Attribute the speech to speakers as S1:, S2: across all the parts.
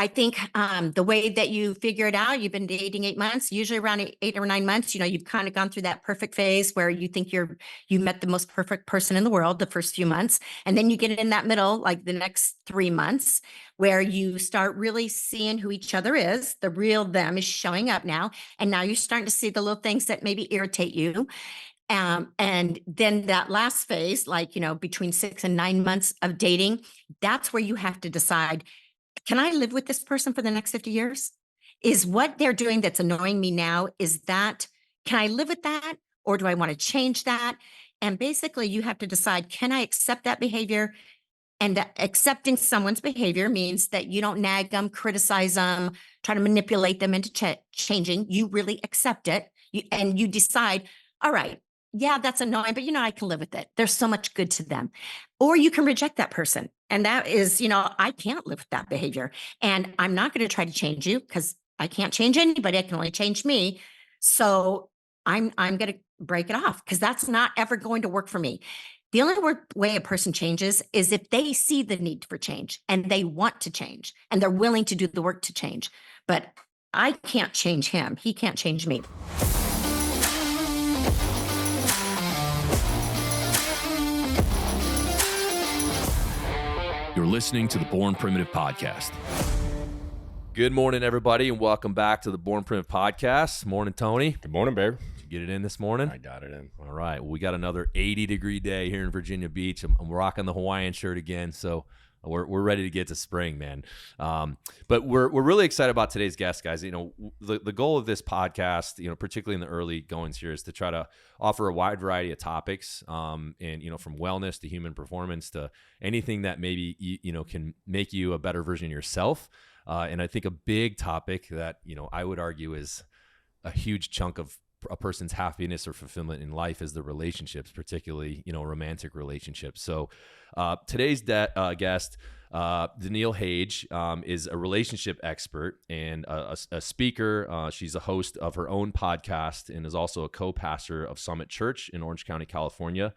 S1: I think the way that you figure it out, you've been dating 8 months, usually around 8 or 9 months, you've kind of gone through that perfect phase where you think you met the most perfect person in the world the first few months. And then you get in that middle, like the next 3 months, where you start really seeing who each other is. The real them is showing up now. And now you're starting to see the little things that maybe irritate you. And then that last phase, like, between 6 and 9 months of dating, that's where you have to decide, can I live with this person for the next 50 years? Is what they're doing that's annoying me now, can I live with that? Or do I want to change that? And basically, you have to decide, can I accept that behavior? And accepting someone's behavior means that you don't nag them, criticize them, try to manipulate them into changing. You really accept it. And you decide, all right, yeah, that's annoying, but I can live with it. There's so much good to them. Or you can reject that person. And that is, I can't live with that behavior. And I'm not going to try to change you because I can't change anybody. I can only change me. So I'm going to break it off because that's not ever going to work for me. The only way a person changes is if they see the need for change and they want to change and they're willing to do the work to change. But I can't change him. He can't change me.
S2: You're listening to the Born Primitive Podcast.
S3: Good morning, everybody, and welcome back to the Born Primitive Podcast. Morning, Tony.
S4: Good morning, babe.
S3: Did you get it in this morning?
S4: I got it in.
S3: All right. Well, we got another 80-degree day here in Virginia Beach. I'm rocking the Hawaiian shirt again, so we're ready to get to spring, man. But we're really excited about today's guest, guys. The goal of this podcast, particularly in the early goings here, is to try to offer a wide variety of topics, and from wellness to human performance to anything that maybe can make you a better version of yourself. And I think a big topic that I would argue is a huge chunk of a person's happiness or fulfillment in life is the relationships, particularly romantic relationships. So today's guest, Daniele Hage, is a relationship expert and a speaker. She's a host of her own podcast and is also a co-pastor of Summit Church in Orange County, California,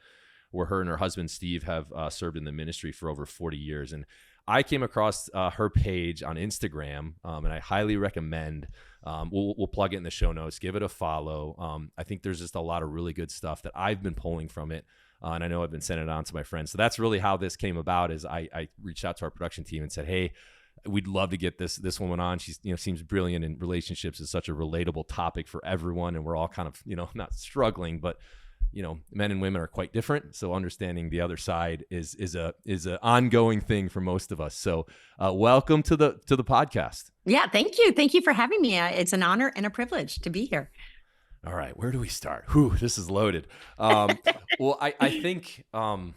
S3: where her and her husband Steve have served in the ministry for over 40 years. And I came across her page on Instagram, and I highly recommend. We'll plug it in the show notes. Give it a follow. I think there's just a lot of really good stuff that I've been pulling from it, and I know I've been sending it on to my friends. So that's really how this came about. Is I reached out to our production team and said, "Hey, we'd love to get this woman on. She's seems brilliant, and relationships is such a relatable topic for everyone, and we're all kind of not struggling, but." Men and women are quite different. So understanding the other side is a ongoing thing for most of us. So welcome to the podcast.
S1: Yeah, thank you. Thank you for having me. It's an honor and a privilege to be here.
S3: All right, where do we start? Whew, this is loaded. Well, I think I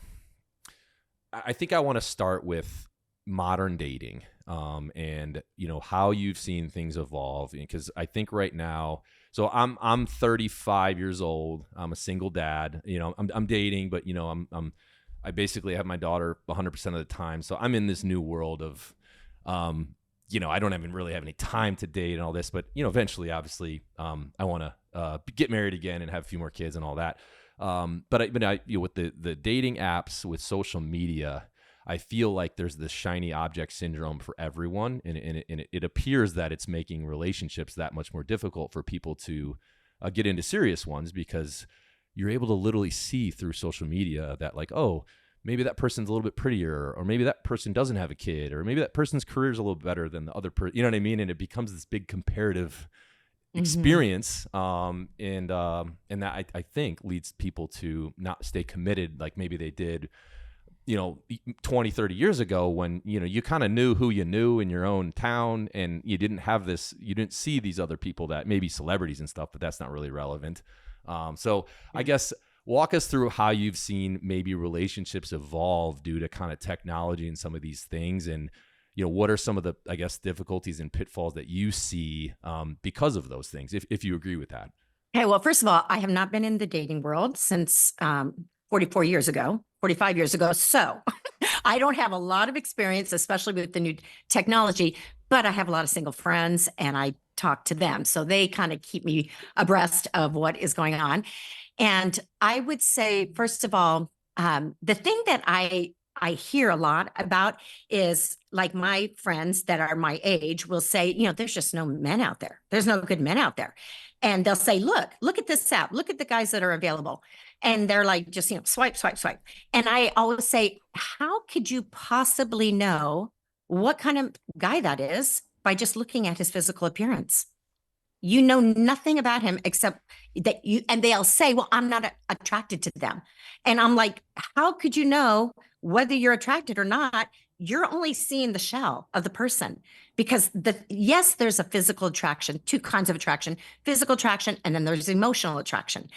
S3: want to start with modern dating, and how you've seen things evolve. Because I think right now. So I'm 35 years old. I'm a single dad. I'm dating, but I basically have my daughter 100% of the time. So I'm in this new world of, I don't even really have any time to date and all this. But eventually, obviously, I want to get married again and have a few more kids and all that. But with the dating apps, with social media, I feel like there's this shiny object syndrome for everyone, and it appears that it's making relationships that much more difficult for people to get into serious ones, because you're able to literally see through social media that, like, oh, maybe that person's a little bit prettier, or maybe that person doesn't have a kid, or maybe that person's career is a little better than the other person. You know what I mean? And it becomes this big comparative experience, and that I think leads people to not stay committed like maybe they did 20, 30 years ago, when, you kind of knew who you knew in your own town, and you didn't see these other people that maybe celebrities and stuff, but that's not really relevant. So I guess walk us through how you've seen maybe relationships evolve due to kind of technology and some of these things. And, what are some of the, I guess, difficulties and pitfalls that you see because of those things, if you agree with that?
S1: Okay, well, first of all, I have not been in the dating world since 45 years ago. So I don't have a lot of experience, especially with the new technology, but I have a lot of single friends and I talk to them. So they kind of keep me abreast of what is going on. And I would say, first of all, the thing that I I hear a lot about is like my friends that are my age will say, there's just no men out there. There's no good men out there. And they'll say, look at this app. Look at the guys that are available. And they're like, just, swipe, swipe, swipe. And I always say, how could you possibly know what kind of guy that is by just looking at his physical appearance? You know nothing about him except that and they'll say, well, I'm not attracted to them. And I'm like, how could you know whether you're attracted or not? You're only seeing the shell of the person because yes, there's a physical attraction, two kinds of attraction, physical attraction, and then there's emotional attraction.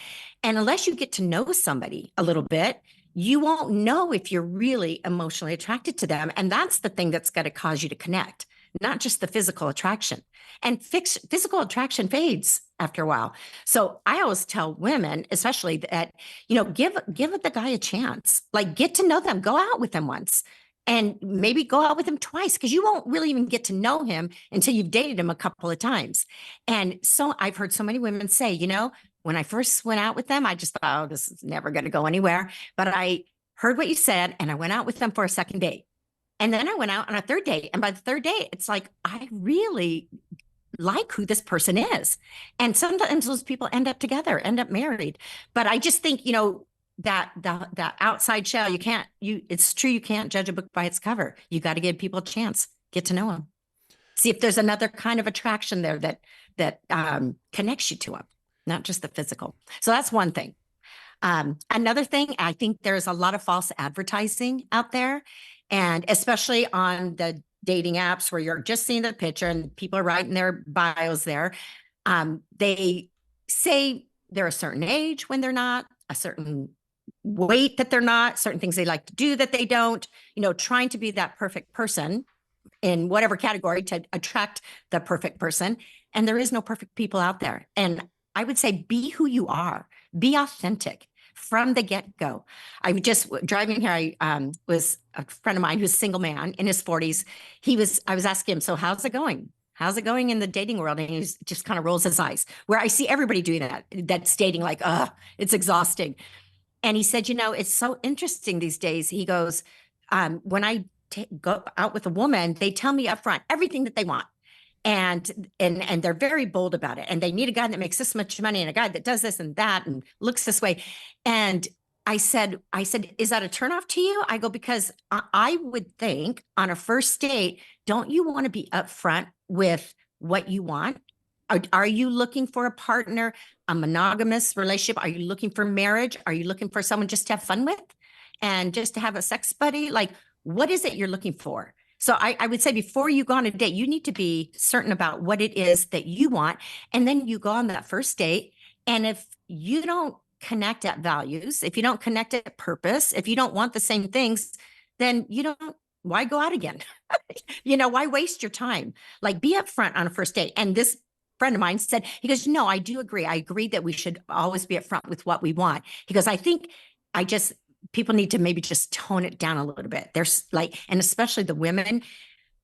S1: And unless you get to know somebody a little bit, you won't know if you're really emotionally attracted to them. And that's the thing that's going to cause you to connect, not just the physical attraction. And physical attraction fades after a while. So I always tell women, especially that, give the guy a chance, like get to know them, go out with them once and maybe go out with him twice because you won't really even get to know him until you've dated him a couple of times. And so I've heard so many women say, when I first went out with them, I just thought, oh, this is never going to go anywhere. But I heard what you said and I went out with them for a second date. And then I went out on a third date. And by the third date, it's like, I really like who this person is. And sometimes those people end up together, end up married. But I just think, that outside shell, it's true. You can't judge a book by its cover. You got to give people a chance, get to know them. See if there's another kind of attraction there that connects you to them, not just the physical. So that's one thing. Another thing, I think there's a lot of false advertising out there. And especially on the dating apps where you're just seeing the picture and people are writing their bios there. They say they're a certain age when they're not, a certain weight that they're not, certain things they like to do that they don't, trying to be that perfect person in whatever category to attract the perfect person. And there is no perfect people out there. And I would say, be who you are, be authentic. From the get-go. I was just driving here. I was a friend of mine who's a single man in his 40s. I was asking him, so how's it going? How's it going in the dating world? And he just kind of rolls his eyes, where I see everybody doing that's dating like, it's exhausting. And he said, it's so interesting these days. He goes, when I go out with a woman, they tell me up front everything that they want. And they're very bold about it. And they need a guy that makes this much money and a guy that does this and that and looks this way. And I said, is that a turnoff to you? I go, because I would think on a first date, don't you want to be upfront with what you want? Are you looking for a partner, a monogamous relationship? Are you looking for marriage? Are you looking for someone just to have fun with and just to have a sex buddy? Like, what is it you're looking for? So I would say before you go on a date, you need to be certain about what it is that you want. And then you go on that first date. And if you don't connect at values, if you don't connect at purpose, if you don't want the same things, then why go out again? Why waste your time? Like, be upfront on a first date. And this friend of mine said, he goes, no, I do agree. I agree that we should always be upfront with what we want. He goes, I think people need to maybe just tone it down a little bit. There's and especially the women,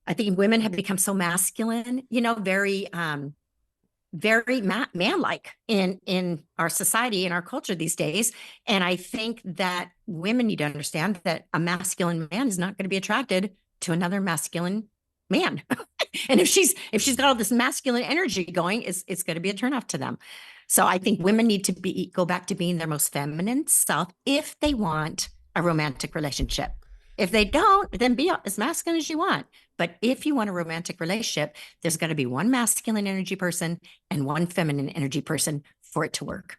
S1: I think women have become so masculine, very, very man-like in our society, in our culture these days. And I think that women need to understand that a masculine man is not going to be attracted to another masculine man. And if she's got all this masculine energy going, it's going to be a turnoff to them. So I think women need to go back to being their most feminine self if they want a romantic relationship. If they don't, then be as masculine as you want. But if you want a romantic relationship, there's got to be one masculine energy person and one feminine energy person for it to work.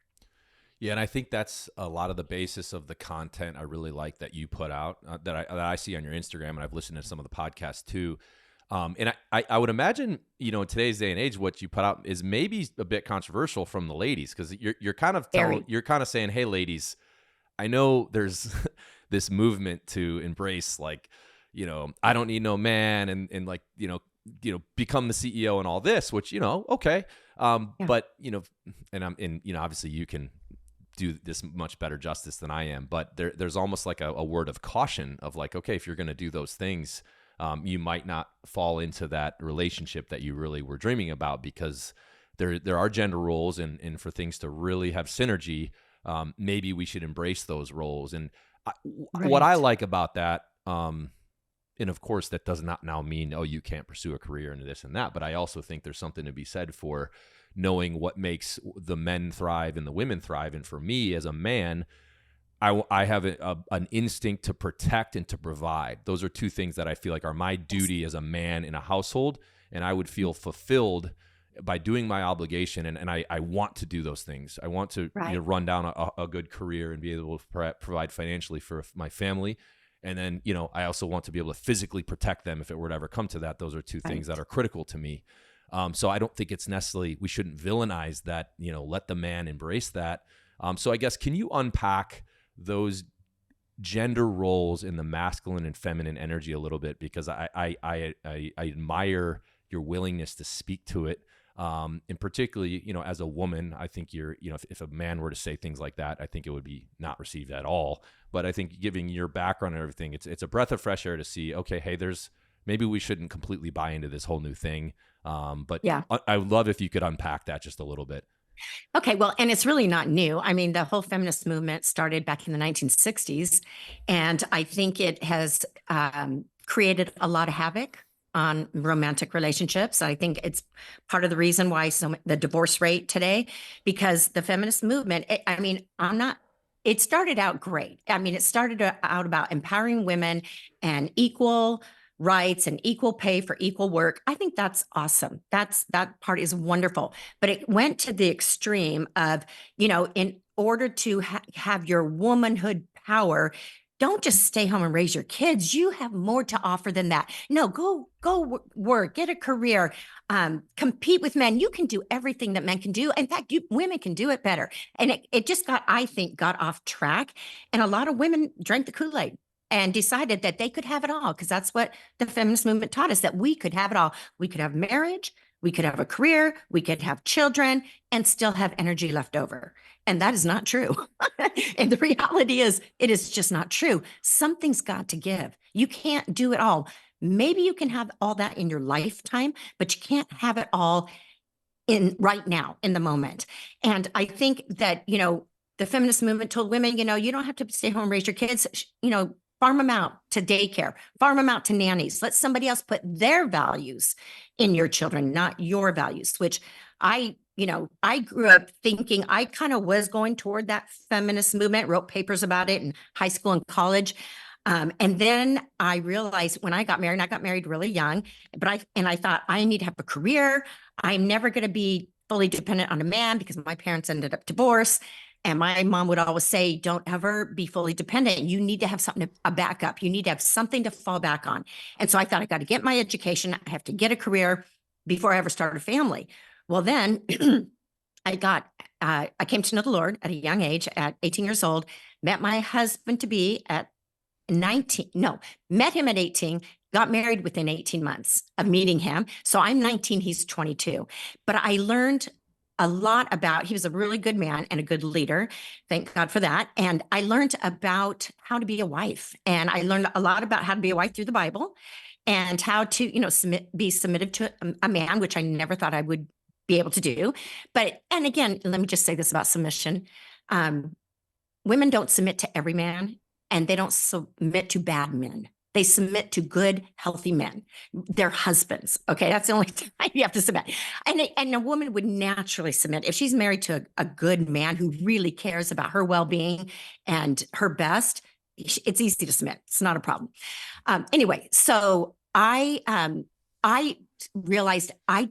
S3: Yeah, and I think that's a lot of the basis of the content I really like that you put out, that I see on your Instagram, and I've listened to some of the podcasts too. And I would imagine, in today's day and age, what you put out is maybe a bit controversial from the ladies, because you're kind of saying, hey, ladies, I know there's this movement to embrace, like, I don't need no man, and like, become the CEO and all this, which, okay. But, and obviously you can do this much better justice than I am, but there's almost like a word of caution of like, okay, if you're going to do those things, you might not fall into that relationship that you really were dreaming about, because there are gender roles, and for things to really have synergy, maybe we should embrace those roles. And what I like about that, And of course, that does not now mean, oh, you can't pursue a career into this and that. But I also think there's something to be said for knowing what makes the men thrive and the women thrive. And for me as a man, I have an instinct to protect and to provide. Those are two things that I feel like are my duty as a man in a household. And I would feel fulfilled by doing my obligation. And I want to do those things. I want to run down a good career and be able to provide financially for my family. And then, I also want to be able to physically protect them if it were to ever come to that. Those are two things that are critical to me. So I don't think it's necessarily, we shouldn't villainize that, let the man embrace that. So I guess, can you unpack those gender roles in the masculine and feminine energy a little bit? Because I admire your willingness to speak to it. And particularly, as a woman, I think if a man were to say things like that, I think it would be not received at all. But I think giving your background and everything, it's a breath of fresh air to see, okay, hey, maybe we shouldn't completely buy into this whole new thing. But yeah, I would love if you could unpack that just a little bit.
S1: Okay, well, and it's really not new. I mean, the whole feminist movement started back in the 1960s, and I think it has created a lot of havoc on romantic relationships. I think it's part of the reason why the divorce rate today, because the feminist movement, it started out great. I mean, it started out about empowering women and equal rights and equal pay for equal work. I think that's awesome. That part is wonderful. But it went to the extreme of, in order to have your womanhood power, don't just stay home and raise your kids. You have more to offer than that. No, go work, get a career, compete with men. You can do everything that men can do. In fact, women can do it better. And it just got off track. And a lot of women drank the Kool-Aid and decided that they could have it all, because that's what the feminist movement taught us, that we could have it all. We could have marriage, we could have a career, we could have children, and still have energy left over. And that is not true. And the reality is, it is just not true. Something's got to give. You can't do it all. Maybe you can have all that in your lifetime, but you can't have it all right now, in the moment. And I think that, the feminist movement told women, you don't have to stay home and raise your kids, farm them out to daycare, farm them out to nannies. Let somebody else put their values in your children, not your values, which I grew up thinking I kind of was going toward that feminist movement, wrote papers about it in high school and college. And then I realized when I got married really young, but I thought I need to have a career. I'm never going to be fully dependent on a man because my parents ended up divorced. And my mom would always say, don't ever be fully dependent. You need to have something, a backup. You need to have something to fall back on. And so I thought, I got to get my education. I have to get a career before I ever start a family. Well, then I came to know the Lord at a young age, at 18 years old, met my husband to be at 19. No, met him at 18, got married within 18 months of meeting him. So I'm 19, he's 22. But I learned a lot about, he was a really good man and a good leader. Thank God for that. And I learned about how to be a wife. And I learned a lot about how to be a wife through the Bible and how to, be submissive to a man, which I never thought I would be able to do. And again, let me just say this about submission. Women don't submit to every man, and they don't submit to bad men. They submit to good, healthy men, their husbands. Okay, that's the only time you have to submit. And a woman would naturally submit if she's married to a good man who really cares about her well-being and her best. It's easy to submit. It's not a problem. Anyway, so I realized I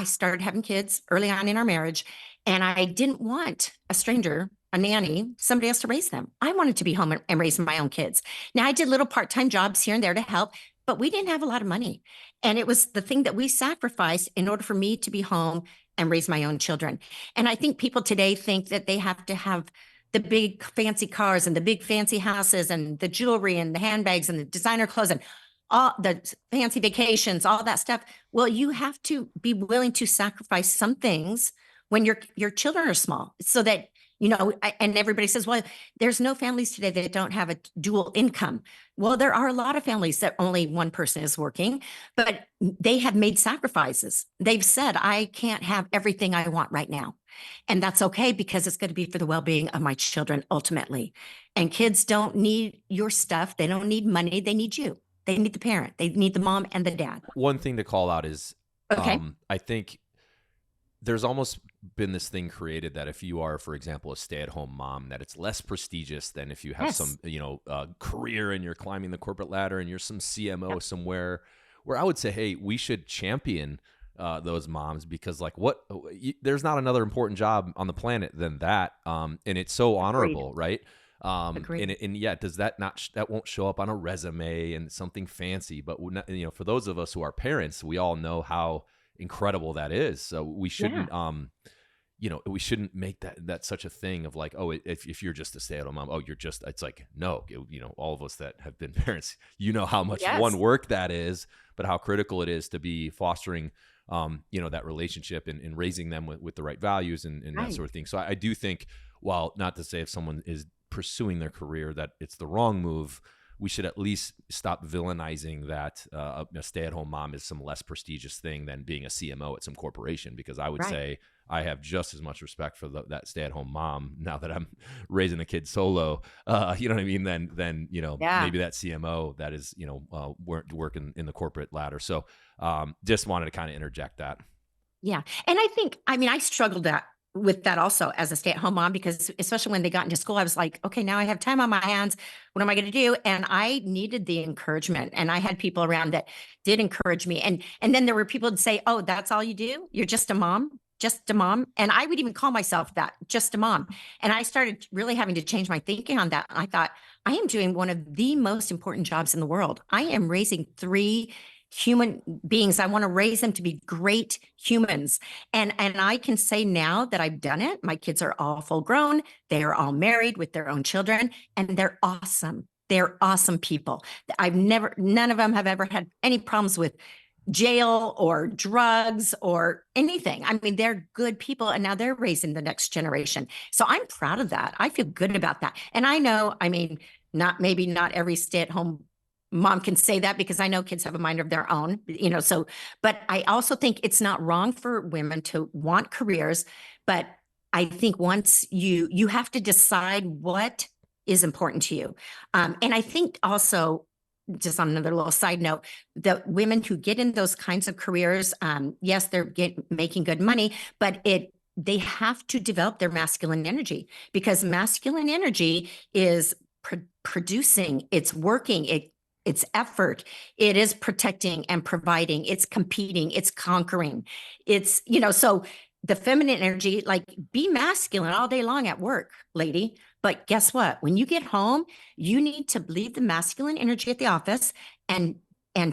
S1: started having kids early on in our marriage, and I didn't want a stranger, a nanny, somebody else to raise them. I wanted to be home and raise my own kids. Now, I did little part-time jobs here and there to help, but we didn't have a lot of money. And it was the thing that we sacrificed in order for me to be home and raise my own children. And I think people today think that they have to have the big fancy cars and the big fancy houses and the jewelry and the handbags and the designer clothes and all the fancy vacations, all that stuff. Well, you have to be willing to sacrifice some things when your children are small, so that, and everybody says, well, there's no families today that don't have a dual income. Well, there are a lot of families that only one person is working, but they have made sacrifices. They've said, I can't have everything I want right now. And that's okay because it's going to be for the well-being of my children ultimately. And kids don't need your stuff. They don't need money. They need you. They need the parent. They need the mom and the dad.
S3: One thing to call out is,
S1: Okay.
S3: I think there's almost been this thing created that if you are, for example, a stay-at-home mom, that it's less prestigious than if you have some, career and you're climbing the corporate ladder and you're some CMO somewhere, where I would say, hey, we should champion those moms, because there's not another important job on the planet than that. And it's so honorable, right? And yeah, does that that won't show up on a resume and something fancy, but for those of us who are parents, we all know how incredible that is. So we shouldn't, we shouldn't make that such a thing of like, oh, if you're just a stay-at-home mom, it's like, no, all of us that have been parents, how much one work that is, but how critical it is to be fostering, that relationship and raising them with the right values and that sort of thing. So I do think, while not to say if someone is pursuing their career that it's the wrong move, we should at least stop villainizing that a stay-at-home mom is some less prestigious thing than being a CMO at some corporation, because I would say I have just as much respect for that stay-at-home mom now that I'm raising a kid solo, you know what I mean, than maybe that CMO that is, working in the corporate ladder. So just wanted to kind of interject that.
S1: Yeah. And I struggled with that also as a stay-at-home mom, because especially when they got into school, I was like, okay, now I have time on my hands. What am I going to do? And I needed the encouragement, and I had people around that did encourage me. And then there were people that say, oh, that's all you do? You're just a mom? Just a mom? And I would even call myself that, just a mom. And I started really having to change my thinking on that. I thought, I am doing one of the most important jobs in the world. I am raising 3 human beings. I want to raise them to be great humans. And I can say now that I've done it. My kids are all full grown. They are all married with their own children, and they're awesome. They're awesome people. None of them have ever had any problems with jail or drugs or anything. I mean, they're good people, and now they're raising the next generation. So I'm proud of that. I feel good about that. And I know, maybe not every stay-at-home mom can say that, because I know kids have a mind of their own, but I also think it's not wrong for women to want careers. But I think once you have to decide what is important to you. And I think also, just on another little side note, the women who get in those kinds of careers, yes, they're making good money, but they have to develop their masculine energy, because masculine energy is producing, it's working, it's effort, it is protecting and providing, it's competing, it's conquering, it's, so the feminine energy, like, be masculine all day long at work, lady. But guess what? When you get home, you need to leave the masculine energy at the office and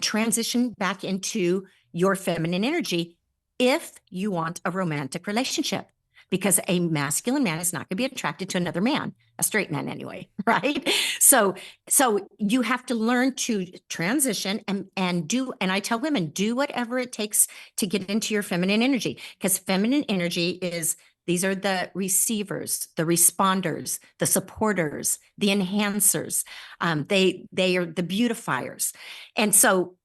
S1: transition back into your feminine energy if you want a romantic relationship. Because a masculine man is not going to be attracted to another man, a straight man anyway, right? So you have to learn to transition and do, and I tell women, do whatever it takes to get into your feminine energy, because feminine energy these are the receivers, the responders, the supporters, the enhancers. They are the beautifiers. And so,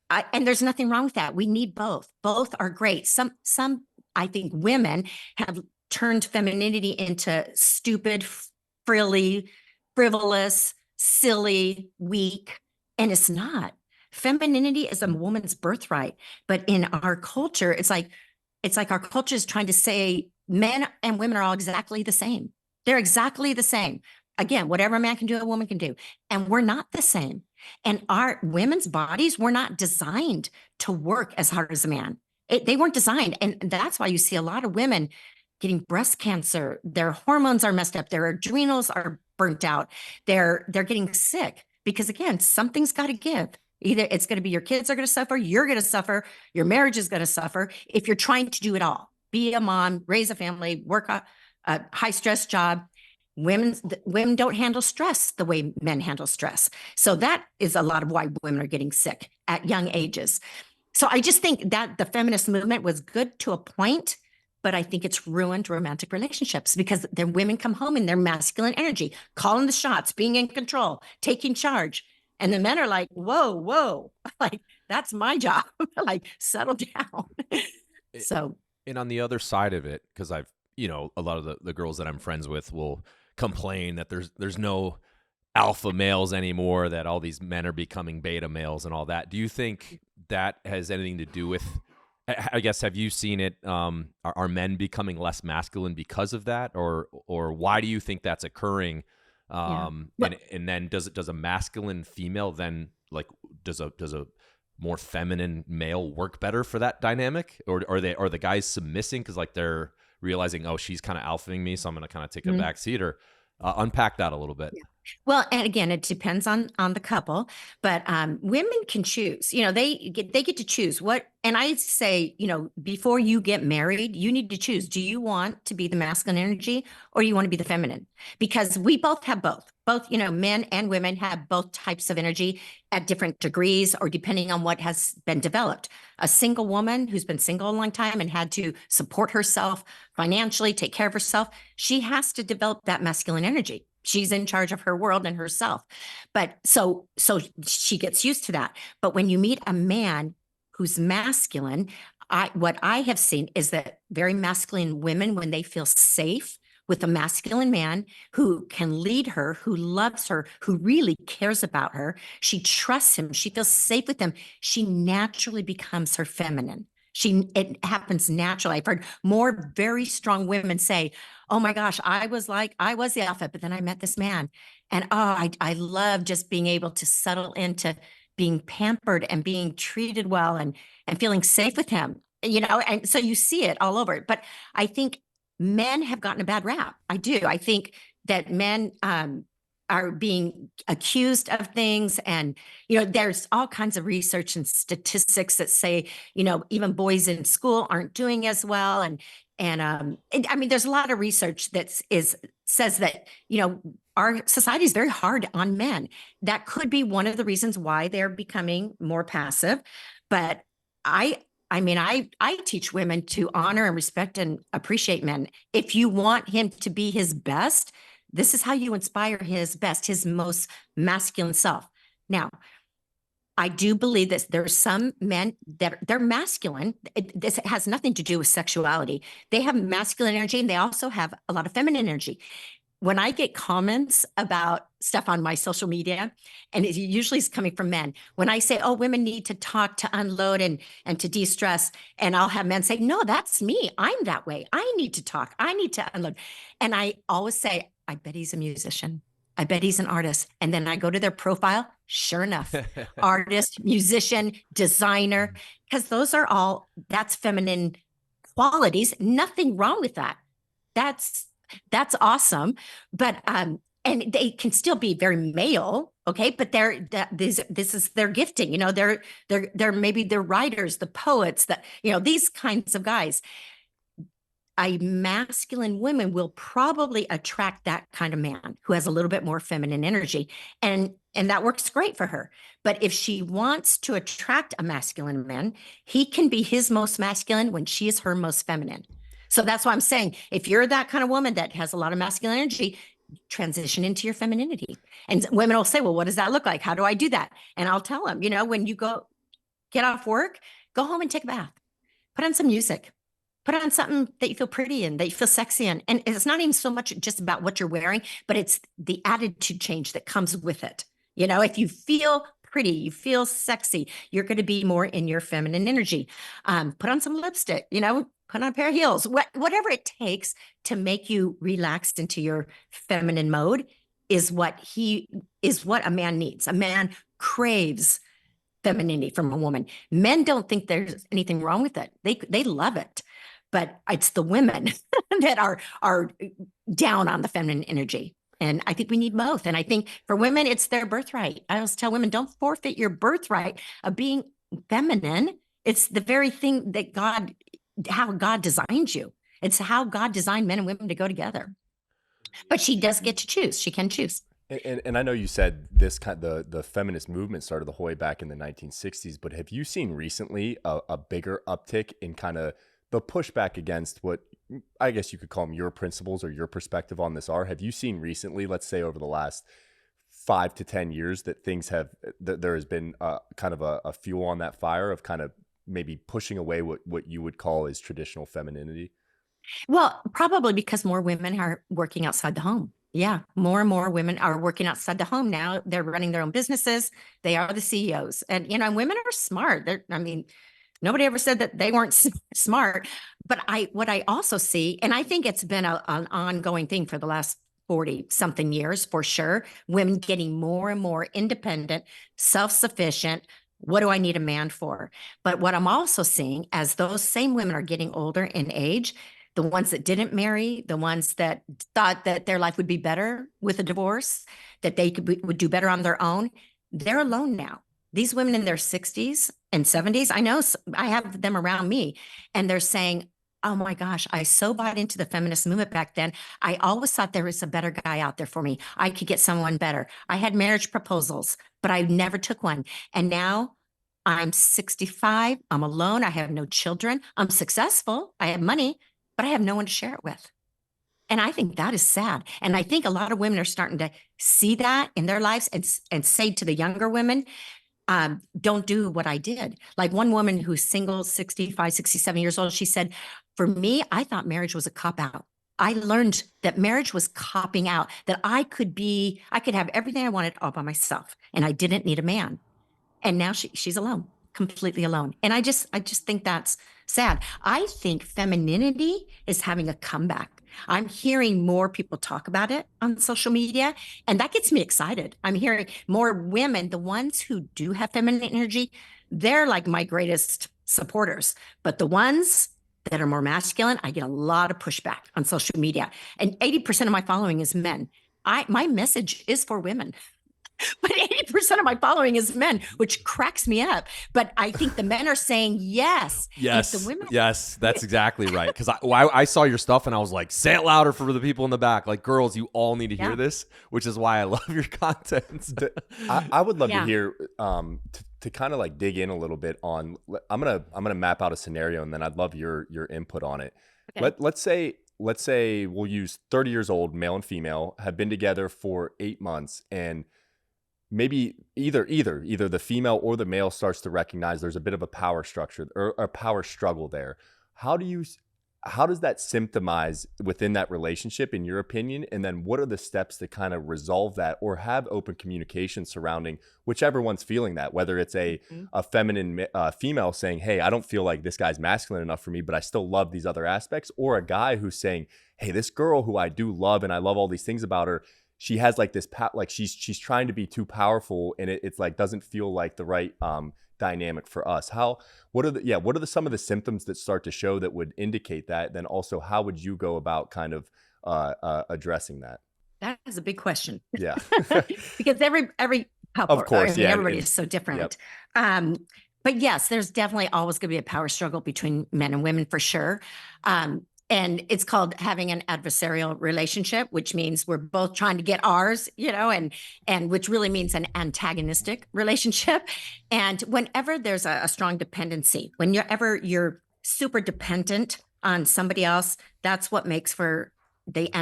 S1: and there's nothing wrong with that. We need both. Both are great. Some, I think women have turned femininity into stupid, frilly, frivolous, silly, weak. And it's not. Femininity is a woman's birthright. But in our culture, it's like our culture is trying to say men and women are all exactly the same. They're exactly the same. Again, whatever a man can do, a woman can do. And we're not the same. And our women's bodies were not designed to work as hard as a man. They weren't designed. And that's why you see a lot of women getting breast cancer. Their hormones are messed up. Their adrenals are burnt out. They're getting sick because, again, something's got to give. Either it's going to be your kids are going to suffer, you're going to suffer, your marriage is going to suffer if you're trying to do it all. Be a mom, raise a family, work a high stress job. Women don't handle stress the way men handle stress. So that is a lot of why women are getting sick at young ages. So I just think that the feminist movement was good to a point, but I think it's ruined romantic relationships because the women come home in their masculine energy, calling the shots, being in control, taking charge. And the men are like, whoa, like, that's my job. Like, settle down. So.
S3: And on the other side of it, because I've a lot of the girls that I'm friends with will complain that there's no alpha males anymore, that all these men are becoming beta males and all that. Do you think that has anything to do with, I guess, have you seen it? Are men becoming less masculine because of that, or why do you think that's occurring? And then does a masculine female then, like, does a more feminine male work better for that dynamic, or are the guys submissing because like they're realizing, oh, she's kind of alphaing me, so I'm going to kind of take a back seat? Or unpack that a little bit.
S1: Well, and again, it depends on the couple, but women can choose. They get to choose what. And I say, before you get married, you need to choose. Do you want to be the masculine energy, or do you want to be the feminine? Because we both have both. Both, men and women have both types of energy at different degrees, or depending on what has been developed. A single woman who's been single a long time and had to support herself financially, take care of herself, she has to develop that masculine energy. She's in charge of her world and herself. But so she gets used to that. But when you meet a man who's masculine, what I have seen is that very masculine women, when they feel safe with a masculine man who can lead her, who loves her, who really cares about her, she trusts him, she feels safe with him, she naturally becomes her feminine. It happens naturally. I've heard more very strong women say, oh my gosh, I was the alpha, but then I met this man. And I love just being able to settle into being pampered and being treated well and feeling safe with him, and so you see it all over. But I think men have gotten a bad rap. I do. I think that men are being accused of things. And, there's all kinds of research and statistics that say, even boys in school aren't doing as well. And I mean, there's a lot of research that says that, our society is very hard on men. That could be one of the reasons why they're becoming more passive. But I mean, I teach women to honor and respect and appreciate men. If you want him to be his best, this is how you inspire his best, his most masculine self. Now, I do believe that there are some men that they're masculine. This has nothing to do with sexuality. They have masculine energy, and they also have a lot of feminine energy. When I get comments about stuff on my social media, and it usually is coming from men, when I say, oh, women need to talk to unload and to de-stress, and I'll have men say, no, that's me. I'm that way. I need to talk. I need to unload. And I always say, I bet he's a musician. I bet he's an artist. And then I go to their profile. Sure enough, artist, musician, designer, because that's feminine qualities. Nothing wrong with that. That's awesome. But and they can still be very male, okay? But this is their gifting. They're maybe they're writers, the poets, that these kinds of guys. A masculine woman will probably attract that kind of man who has a little bit more feminine energy, and that works great for her. But if she wants to attract a masculine man, he can be his most masculine when she is her most feminine. So that's why I'm saying, if you're that kind of woman that has a lot of masculine energy, transition into your femininity. And women will say, well, what does that look like? How do I do that? And I'll tell them, when you get off work, go home and take a bath, put on some music, put on something that you feel pretty in, that you feel sexy in. And it's not even so much just about what you're wearing, but it's the attitude change that comes with it. If you feel pretty, you feel sexy, you're going to be more in your feminine energy. Put on some lipstick, put on a pair of heels, whatever it takes to make you relaxed into your feminine mode is what a man needs. A man craves femininity from a woman. Men don't think there's anything wrong with it. They love it. But it's the women that are down on the feminine energy. And I think we need both. And I think for women, it's their birthright. I always tell women, don't forfeit your birthright of being feminine. It's the very thing that how God designed you. It's how God designed men and women to go together. But she does get to choose. She can choose.
S4: And I know you said this the feminist movement started the whole way back in the 1960s, but have you seen recently a bigger uptick in kind of the pushback against what I guess you could call them your principles or your perspective on this are? Have you seen recently, let's say over the last 5 to 10 years, that there has been kind of a fuel on that fire of kind of maybe pushing away what you would call is traditional femininity?
S1: Well, probably because more women are working outside the home. Yeah, more and more women are working outside the home now. They're running their own businesses. They are the CEOs. And, women are smart. Nobody ever said that they weren't smart. But what I also see, and I think it's been an ongoing thing for the last 40 something years for sure, women getting more and more independent, self-sufficient. What do I need a man for? But what I'm also seeing as those same women are getting older in age, the ones that didn't marry, the ones that thought that their life would be better with a divorce, that would do better on their own, they're alone now. These women in their 60s and 70s, I know I have them around me, and they're saying, oh my gosh, I so bought into the feminist movement back then. I always thought there was a better guy out there for me. I could get someone better. I had marriage proposals, but I never took one. And now I'm 65. I'm alone. I have no children. I'm successful. I have money, but I have no one to share it with. And I think that is sad. And I think a lot of women are starting to see that in their lives and say to the younger women, don't do what I did. Like one woman who's single, 65, 67 years old, she said, for me, I thought marriage was a cop out. I learned that marriage was copping out, that I could have everything I wanted all by myself, and I didn't need a man. And now she's alone, completely alone. And I just think that's sad. I think femininity is having a comeback. I'm hearing more people talk about it on social media, and that gets me excited. I'm hearing more women, the ones who do have feminine energy, they're like my greatest supporters. But the ones that are more masculine, I get a lot of pushback on social media. And 80% of my following is men. My message is for women. But 80% of my following is men, which cracks me up. But I think the men are saying yes.
S3: Yes.
S1: The women
S3: Yes, that's exactly right. Because I saw your stuff and I was like, say it louder for the people in the back. Like, girls, you all need to hear this, which is why I love your content.
S4: I would love to hear to kind of like dig in a little bit on. I'm gonna map out a scenario, and then I'd love your input on it. Okay. Let's say we'll use 30 years old, male and female, have been together for 8 months, and maybe either the female or the male starts to recognize there's a bit of a power structure or a power struggle there. How does that symptomize within that relationship, in your opinion? And then what are the steps to kind of resolve that or have open communication surrounding whichever one's feeling that, whether it's a feminine female saying, hey, I don't feel like this guy's masculine enough for me, but I still love these other aspects, or a guy who's saying, hey, this girl who I do love and I love all these things about her, she has like this like she's trying to be too powerful, and it's like doesn't feel like the right dynamic for us. What are some of the symptoms that start to show that would indicate that? Then also, how would you go about kind of addressing that?
S1: That is a big question.
S4: Yeah.
S1: Because every couple,
S4: of course,
S1: everybody is so different. Yep. But yes, there's definitely always going to be a power struggle between men and women for sure. And it's called having an adversarial relationship, which means we're both trying to get ours, and which really means an antagonistic relationship. And whenever there's a strong dependency, you're super dependent on somebody else, that's what makes for the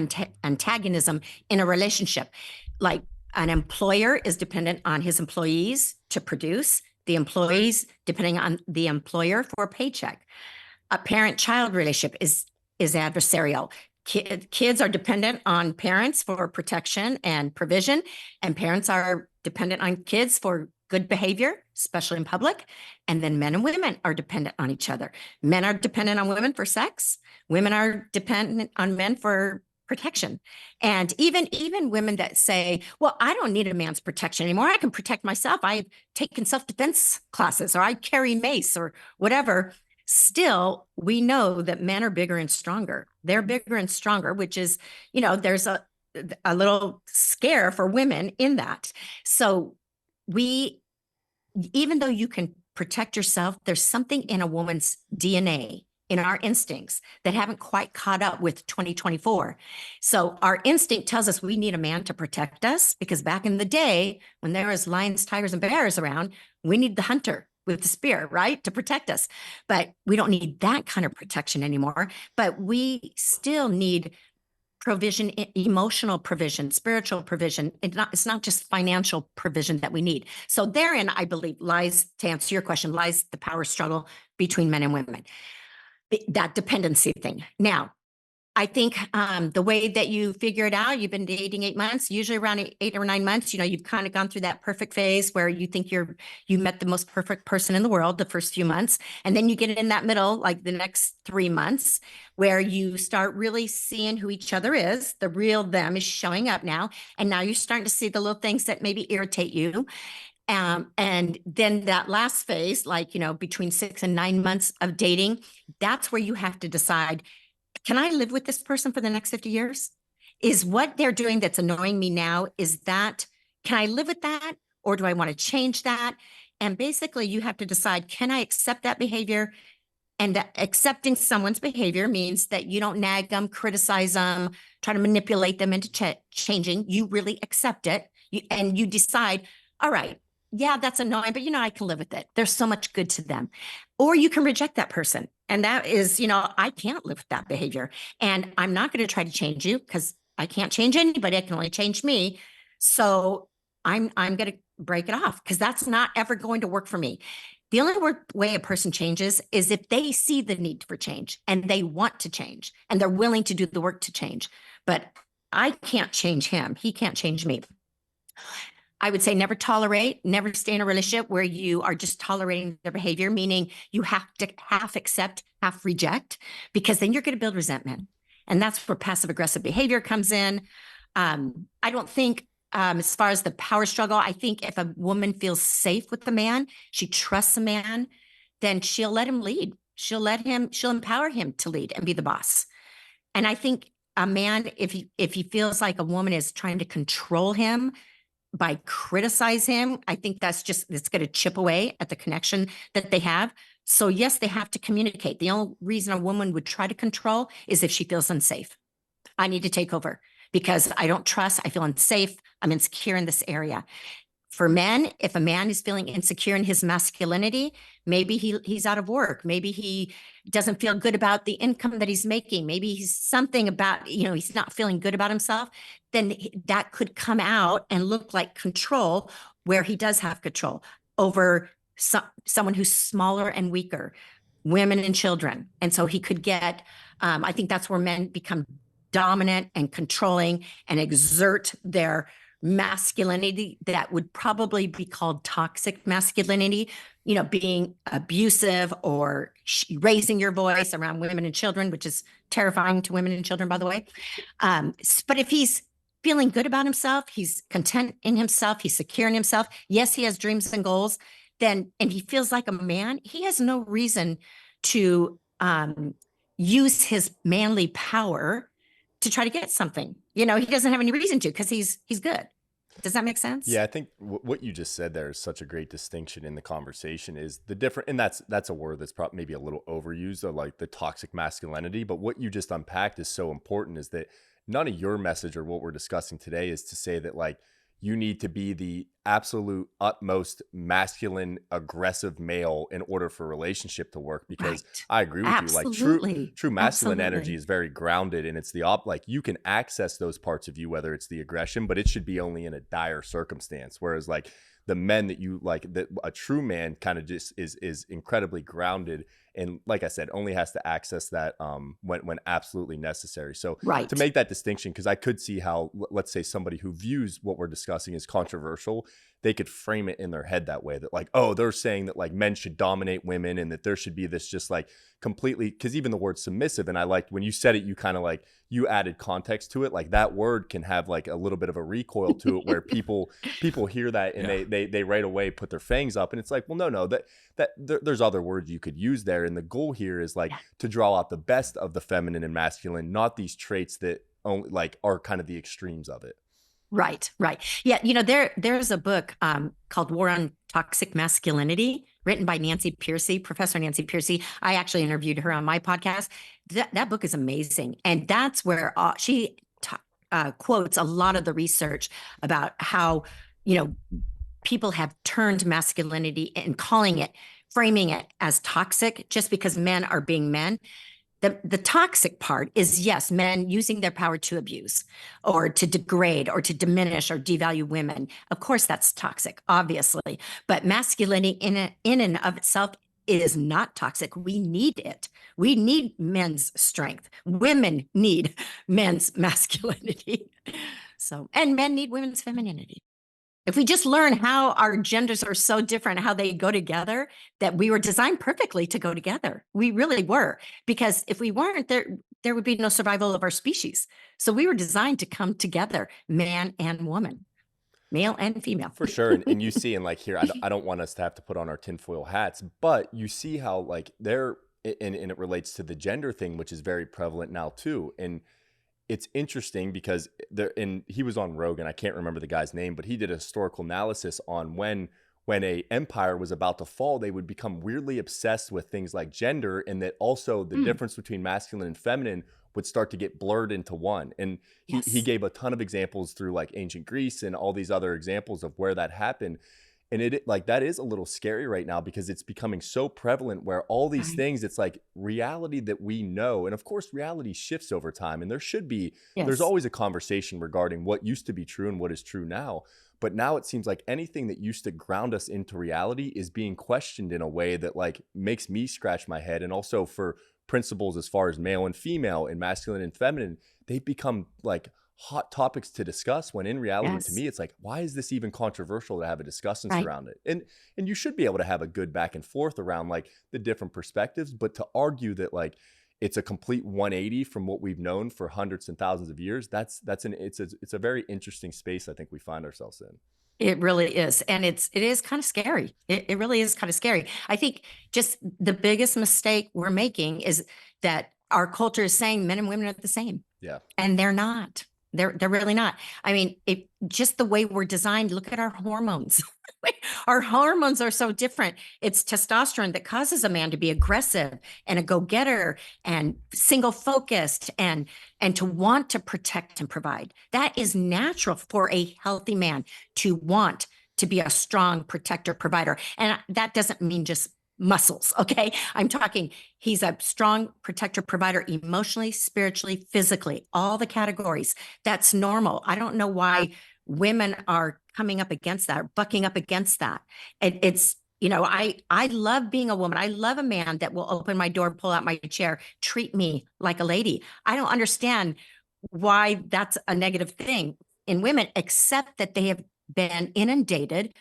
S1: antagonism in a relationship. Like an employer is dependent on his employees to produce, the employees depending on the employer for a paycheck. A parent-child relationship is adversarial. Kids are dependent on parents for protection and provision, and parents are dependent on kids for good behavior, especially in public. And then men and women are dependent on each other. Men are dependent on women for sex. Women are dependent on men for protection. And even women that say, well, I don't need a man's protection anymore. I can protect myself. I've taken self-defense classes, or I carry mace or whatever. Still, we know that men are bigger and stronger. They're bigger and stronger, which is, there's a little scare for women in that. So even though you can protect yourself, there's something in a woman's DNA, in our instincts, that haven't quite caught up with 2024. So our instinct tells us we need a man to protect us, because back in the day, when there was lions, tigers, and bears around, we need the hunter with the spear, right, to protect us. But we don't need that kind of protection anymore. But we still need provision, emotional provision, spiritual provision. It's not just financial provision that we need. So therein, I believe, to answer your question, lies the power struggle between men and women, that dependency thing. Now, I think the way that you figure it out, you've been dating 8 months, usually around 8 or 9 months, you've kind of gone through that perfect phase where you think you met the most perfect person in the world the first few months. And then you get in that middle, like the next 3 months, where you start really seeing who each other is. The real them is showing up now. And now you're starting to see the little things that maybe irritate you. And then that last phase, like, between 6 and 9 months of dating, that's where you have to decide, can I live with this person for the next 50 years? Is what they're doing that's annoying me now, can I live with that? Or do I want to change that? And basically you have to decide, can I accept that behavior? And that accepting someone's behavior means that you don't nag them, criticize them, try to manipulate them into changing. You really accept it. And you decide, all right, yeah, that's annoying, but I can live with it. There's so much good to them. Or you can reject that person. And that is, I can't live with that behavior. And I'm not going to try to change you because I can't change anybody. I can only change me. So I'm going to break it off because that's not ever going to work for me. The only way a person changes is if they see the need for change and they want to change and they're willing to do the work to change. But I can't change him. He can't change me. I would say never stay in a relationship where you are just tolerating their behavior, meaning you have to half accept, half reject, because then you're going to build resentment. And that's where passive aggressive behavior comes in. I don't think, as far as the power struggle, I think if a woman feels safe with the man, she trusts the man, then she'll let him lead. She'll empower him to lead and be the boss. And I think a man, if he feels like a woman is trying to control him by criticize him, I think it's going to chip away at the connection that they have. So yes, they have to communicate. The only reason a woman would try to control is if she feels unsafe. I need to take over because I don't trust, I feel unsafe, I'm insecure in this area. For men, if a man is feeling insecure in his masculinity, maybe he's out of work. Maybe he doesn't feel good about the income that he's making. Maybe he's something about, he's not feeling good about himself. Then that could come out and look like control, where he does have control over someone who's smaller and weaker, women and children. And so he could get, I think that's where men become dominant and controlling and exert their masculinity that would probably be called toxic masculinity, being abusive or raising your voice around women and children, which is terrifying to women and children, by the way. But if he's feeling good about himself, he's content in himself, he's secure in himself, yes, he has dreams and goals, and he feels like a man, he has no reason to use his manly power to try to get something. He doesn't have any reason to, because he's good. Does that make sense?
S4: Yeah, I think what you just said there is such a great distinction in the conversation, is the different, and that's a word that's probably maybe a little overused, of like the toxic masculinity. But what you just unpacked is so important, is that none of your message or what we're discussing today is to say that like you need to be the absolute utmost masculine, aggressive male in order for a relationship to work. Because
S1: Right.
S4: I agree with
S1: Absolutely.
S4: you. Like true masculine
S1: Absolutely.
S4: energy is very grounded, and it's like you can access those parts of you, whether it's the aggression, but it should be only in a dire circumstance. Whereas like the men that you like, that a true man kind of just is incredibly grounded, and like I said, only has to access that when absolutely necessary. So
S1: Right.
S4: to make that distinction, because I could see how, let's say, somebody who views what we're discussing as controversial, they could frame it in their head that way, that like, oh, they're saying that like men should dominate women and that there should be this just like completely, because even the word submissive, and I liked when you said it, you kind of like, you added context to it. Like that word can have like a little bit of a recoil to it, where people hear that and they right away put their fangs up, and it's like, well, no, there's other words you could use there. And the goal here is like to draw out the best of the feminine and masculine, not these traits that only like are kind of the extremes of it.
S1: Right. Yeah. There's a book called War on Toxic Masculinity, written by Professor Nancy Piercy. I actually interviewed her on my podcast. That book is amazing. And that's where she quotes a lot of the research about how, people have turned masculinity and framing it as toxic just because men are being men. The toxic part is, yes, men using their power to abuse or to degrade or to diminish or devalue women. Of course, that's toxic, obviously. But masculinity in and of itself is not toxic. We need it. We need men's strength. Women need men's masculinity. So, and men need women's femininity. If we just learn how our genders are so different, how they go together, that we were designed perfectly to go together. We really were, because if we weren't, there would be no survival of our species. So we were designed to come together, man and woman, male and female.
S4: For sure. And you see, and like here, I don't want us to have to put on our tinfoil hats, but you see how like and it relates to the gender thing, which is very prevalent now too. And it's interesting because he was on Rogan. I can't remember the guy's name, but he did a historical analysis on when a empire was about to fall, they would become weirdly obsessed with things like gender, and that also the difference between masculine and feminine would start to get blurred into one. And he gave a ton of examples through like ancient Greece and all these other examples of where that happened. And it like that is a little scary right now because it's becoming so prevalent where all these things, it's like reality that we know. And of course, reality shifts over time. And there should be, there's always a conversation regarding what used to be true and what is true now. But now it seems like anything that used to ground us into reality is being questioned in a way that like makes me scratch my head. And also for principles as far as male and female and masculine and feminine, they've become like hot topics to discuss, when in reality to me it's like, why is this even controversial to have a discussion around it? And you should be able to have a good back and forth around like the different perspectives, but to argue that like it's a complete 180 from what we've known for hundreds and thousands of years, it's a very interesting space I think we find ourselves in.
S1: It really is. And it is kind of scary. It really is kind of scary. I think just the biggest mistake we're making is that our culture is saying men and women are the same.
S4: Yeah.
S1: And they're not. They're really not. I mean, just the way we're designed, look at our hormones. Our hormones are so different. It's testosterone that causes a man to be aggressive and a go-getter and single focused and to want to protect and provide. That is natural for a healthy man to want to be a strong protector, provider. And that doesn't mean just muscles. Okay. I'm talking, he's a strong protector, provider, emotionally, spiritually, physically, all the categories. That's normal. I don't know why women are coming up against that, or bucking up against that. It's, I love being a woman. I love a man that will open my door, pull out my chair, treat me like a lady. I don't understand why that's a negative thing in women, except that they have been inundated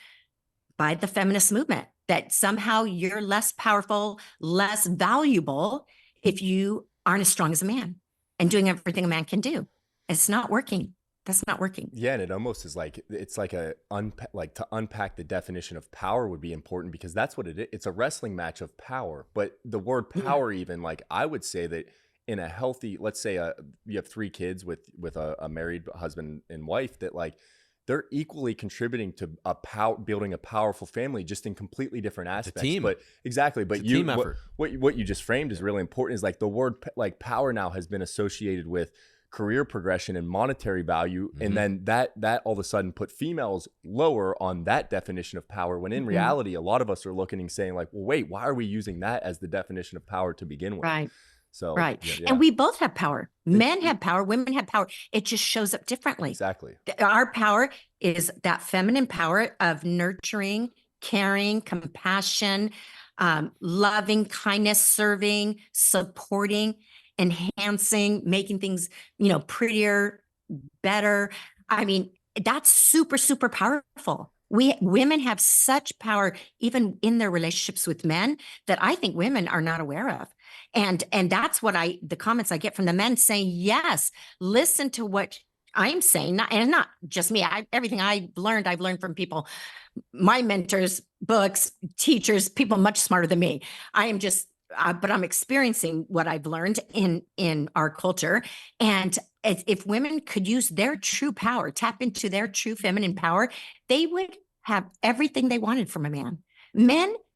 S1: by the feminist movement, that somehow you're less powerful, less valuable if you aren't as strong as a man and doing everything a man can do. It's not working. That's not working.
S4: Yeah, and it almost is like, it's like to unpack the definition of power would be important, because that's what it is. It's a wrestling match of power. But the word power, even like I would say that in a healthy, let's say you have 3 kids with a married husband and wife, that like they're equally contributing to building a powerful family, just in completely different aspects.
S3: Team.
S4: But exactly. But
S3: it's a team effort.
S4: What you just framed is really important. Is like the word like power now has been associated with career progression and monetary value. And then that all of a sudden put females lower on that definition of power, when in reality, a lot of us are looking and saying like, well, wait, why are we using that as the definition of power to begin with?
S1: Right.
S4: So,
S1: right.
S4: Yeah.
S1: And we both have power. Men have power, women have power. It just shows up differently.
S4: Exactly.
S1: Our power is that feminine power of nurturing, caring, compassion, loving, kindness, serving, supporting, enhancing, making things, prettier, better. I mean, that's super, super powerful. Women have such power, even in their relationships with men, that I think women are not aware of. And that's what the comments I get from the men saying, yes, listen to what I'm saying. Not just me. Everything I've learned from people, my mentors, books, teachers, people much smarter than me. I am just, but I'm experiencing what I've learned in our culture. And if women could use their true power, tap into their true feminine power, they would have everything they wanted from a man.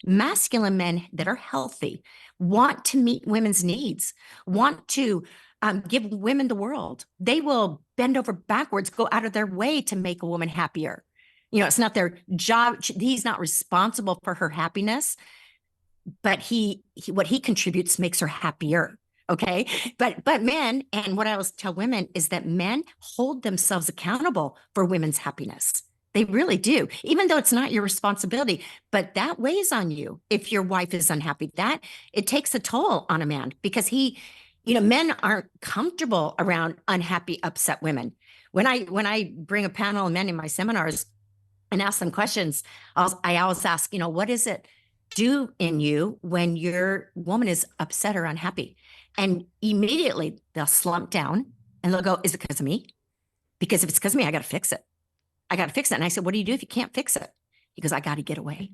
S1: Masculine men that are healthy, want to meet women's needs, want to give women the world. They will bend over backwards, go out of their way to make a woman happier. It's not their job. He's not responsible for her happiness, but what he contributes makes her happier. Okay. But men, and what I always tell women is that men hold themselves accountable for women's happiness. They really do, even though it's not your responsibility, but that weighs on you. If your wife is unhappy, that it takes a toll on a man because men aren't comfortable around unhappy, upset women. When I bring a panel of men in my seminars and ask them questions, I always ask, what does it do in you when your woman is upset or unhappy? And immediately they'll slump down and they'll go, is it because of me? Because if it's because of me, I got to fix it. And I said, what do you do if you can't fix it? He goes, I got to get away.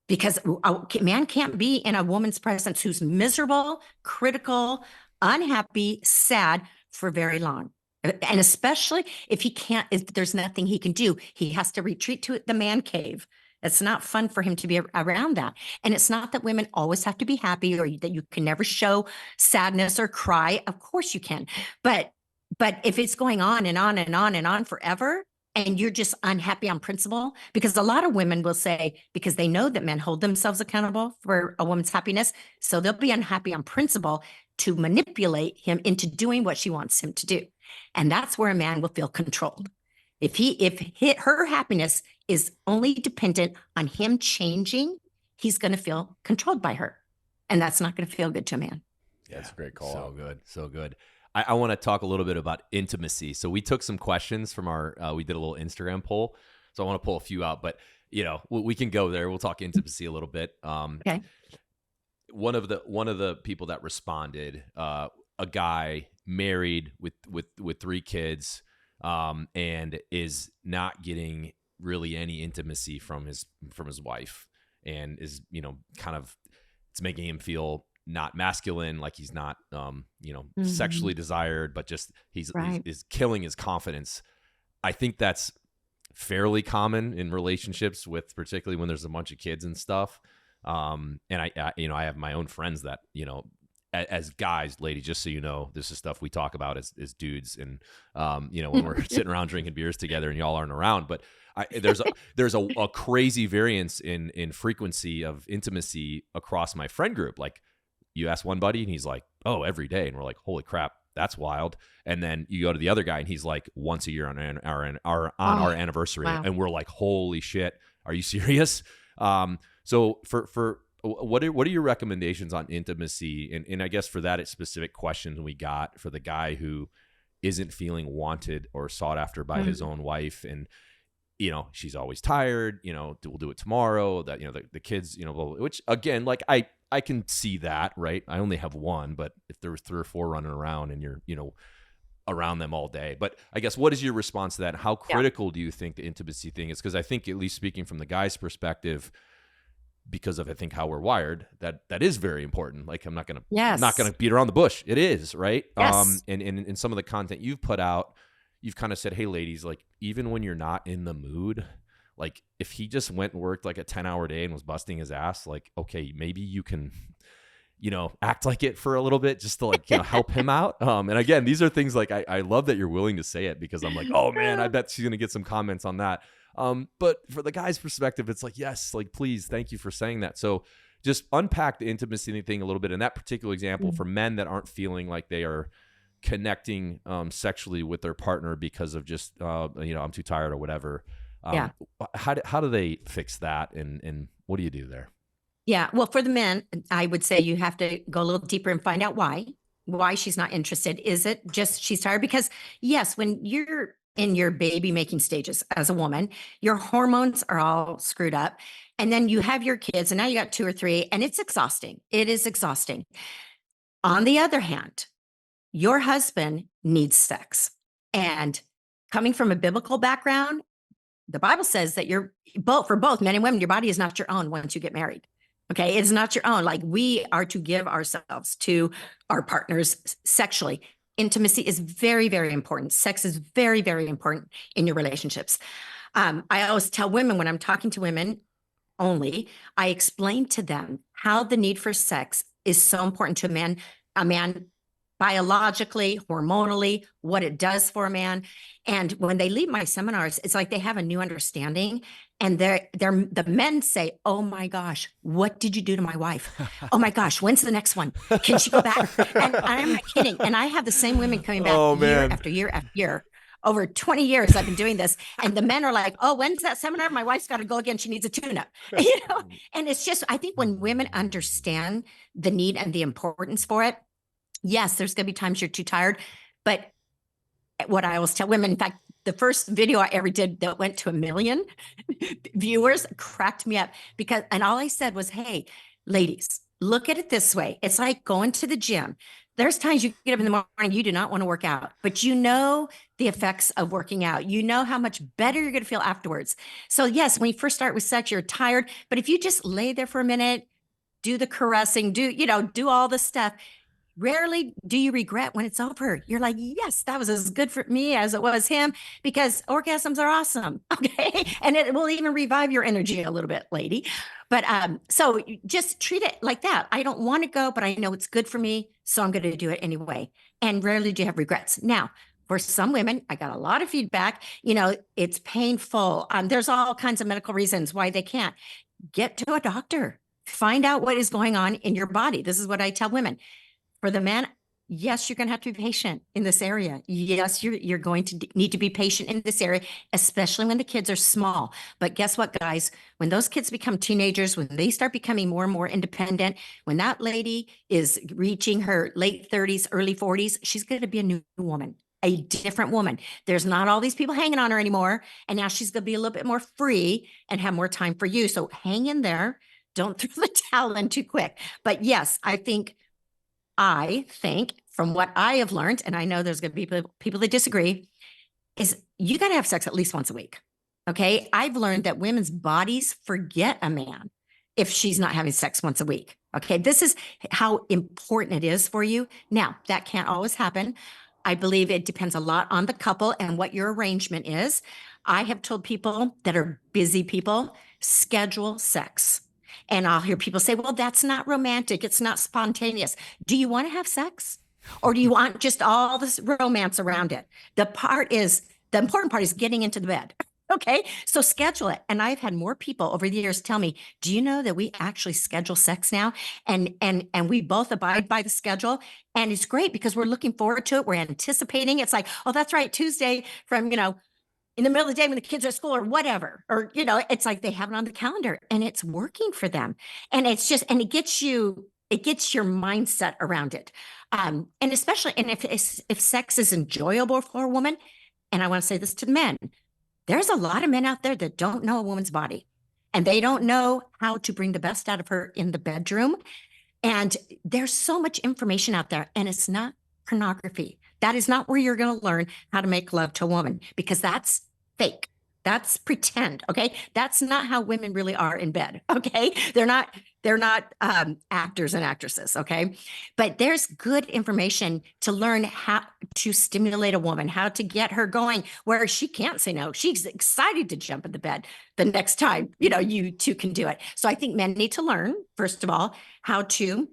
S1: Because a man can't be in a woman's presence who's miserable, critical, unhappy, sad for very long. And especially if there's nothing he can do, he has to retreat to the man cave. It's not fun for him to be around that. And it's not that women always have to be happy or that you can never show sadness or cry. Of course you can. But if it's going on and on and on and on forever, and you're just unhappy on principle, because a lot of women will say, because they know that men hold themselves accountable for a woman's happiness, so they'll be unhappy on principle to manipulate him into doing what she wants him to do. And that's where a man will feel controlled. If her happiness is only dependent on him changing, he's going to feel controlled by her. And that's not going to feel good to a man.
S4: Yeah, that's a great call.
S3: So good. So good. I want to talk a little bit about intimacy. So we took some questions from we did a little Instagram poll. So I want to pull a few out, but we can go there. We'll talk intimacy a little bit.
S1: Okay.
S3: One of the people that responded, a guy married with 3 kids, and is not getting really any intimacy from his wife, and is, kind of, it's making him feel not masculine, like he's not, sexually desired, but just he's killing his confidence. I think that's fairly common in relationships particularly when there's a bunch of kids and stuff. And I have my own friends that, as guys, ladies, just so you know, this is stuff we talk about as dudes. And, when we're sitting around drinking beers together and y'all aren't around, but there's a crazy variance in frequency of intimacy across my friend group. Like, you ask one buddy and he's like, oh, every day. And we're like, holy crap, that's wild. And then you go to the other guy and he's like, once a year on our anniversary.
S1: Wow.
S3: And we're like, holy shit, are you serious? So for what are your recommendations on intimacy? And I guess for that specific question we got for the guy who isn't feeling wanted or sought after by his own wife, and she's always tired, we'll do it tomorrow, that the kids, which again, like I can see that, right? I only have one, but if there was 3 or 4 running around and you're around them all day. But I guess, what is your response to that? How critical do you think the intimacy thing is? Because I think, at least speaking from the guy's perspective, because of, I think, how we're wired, that is very important. Like, I'm not gonna beat around the bush. It is, right?
S1: Yes.
S3: And in some of the content you've put out, you've kind of said, hey, ladies, like, even when you're not in the mood, like, if he just went and worked like a 10-hour day and was busting his ass, like, okay, maybe you can, act like it for a little bit just to, like, help him out. And again, these are things like, I love that you're willing to say it, because I'm like, oh man, I bet she's going to get some comments on that. But for the guy's perspective, it's like, yes, like, please, thank you for saying that. So just unpack the intimacy thing a little bit in that particular example for men that aren't feeling like they are connecting sexually with their partner because of just, I'm too tired or whatever. How do they fix that? And what do you do there?
S1: Yeah. Well, for the men, I would say you have to go a little deeper and find out why she's not interested. Is it just she's tired? Because yes, when you're in your baby making stages as a woman, your hormones are all screwed up. And then you have your kids, and now you got 2 or 3, and it's exhausting. It is exhausting. On the other hand, your husband needs sex. And coming from a biblical background, the Bible says that for both men and women, your body is not your own once you get married. Okay. It's not your own. Like, we are to give ourselves to our partners sexually. Intimacy is very, very important. Sex is very, very important in your relationships. I always tell women, when I'm talking to women only, I explain to them how the need for sex is so important to a man biologically, hormonally, what it does for a man. And when they leave my seminars, it's like they have a new understanding. And the men say, oh my gosh, what did you do to my wife? Oh my gosh, when's the next one? Can she go back? And I'm not kidding. And I have the same women coming back year after year after year. over 20 years I've been doing this. And the men are like, oh, when's that seminar? My wife's got to go again. She needs a tune-up, And it's just, I think when women understand the need and the importance for it, yes, there's going to be times you're too tired. But what I always tell women, in fact, the first video I ever did that went to 1 million viewers cracked me up and all I said was, hey, ladies, look at it this way. It's like going to the gym. There's times you get up in the morning, you do not want to work out, but you know the effects of working out. You know how much better you're going to feel afterwards. So yes, when you first start with sex, you're tired, but if you just lay there for a minute, do the caressing, do all the stuff, rarely do you regret when it's over. You're like, yes, that was as good for me as it was him, because orgasms are awesome. Okay. And it will even revive your energy a little bit, lady. But so you just treat it like that. I don't want to go, but I know it's good for me, so I'm going to do it anyway. And rarely do you have regrets. Now, for some women, I got a lot of feedback, it's painful. There's all kinds of medical reasons why they can't. Get to a doctor. Find out what is going on in your body. This is what I tell women. For the man, yes, you're going to have to be patient in this area. Yes, you're going to need to be patient in this area, especially when the kids are small. But guess what, guys? When those kids become teenagers, when they start becoming more and more independent, when that lady is reaching her late 30s, early 40s, she's going to be a new woman, a different woman. There's not all these people hanging on her anymore. And now she's going to be a little bit more free and have more time for you. So hang in there. Don't throw the towel in too quick. But yes, I think from what I have learned, and I know there's going to be people that disagree, is you got to have sex at least once a week. Okay. I've learned that women's bodies forget a man if she's not having sex once a week. Okay. This is how important it is for you. Now, that can't always happen. I believe it depends a lot on the couple and what your arrangement is. I have told people that are busy people, schedule sex. And I'll hear people say, well, that's not romantic. It's not spontaneous. Do you want to have sex? Or do you want just all this romance around it? The important part is getting into the bed. Okay. So schedule it. And I've had more people over the years tell me, do you know that we actually schedule sex now? And we both abide by the schedule. And it's great because we're looking forward to it. We're anticipating. It's like, oh, that's right. Tuesday from, in the middle of the day when the kids are at school or whatever, or, it's like they have it on the calendar and it's working for them. And it's just, and it gets your mindset around it. And especially, and if sex is enjoyable for a woman, and I want to say this to the men, there's a lot of men out there that don't know a woman's body and they don't know how to bring the best out of her in the bedroom. And there's so much information out there, and it's not pornography. That is not where you're going to learn how to make love to a woman, because that's fake. That's pretend. Okay. That's not how women really are in bed. Okay. They're not actors and actresses. Okay. But there's good information to learn how to stimulate a woman, how to get her going where she can't say no. She's excited to jump in the bed the next time, you two can do it. So I think men need to learn, first of all, how to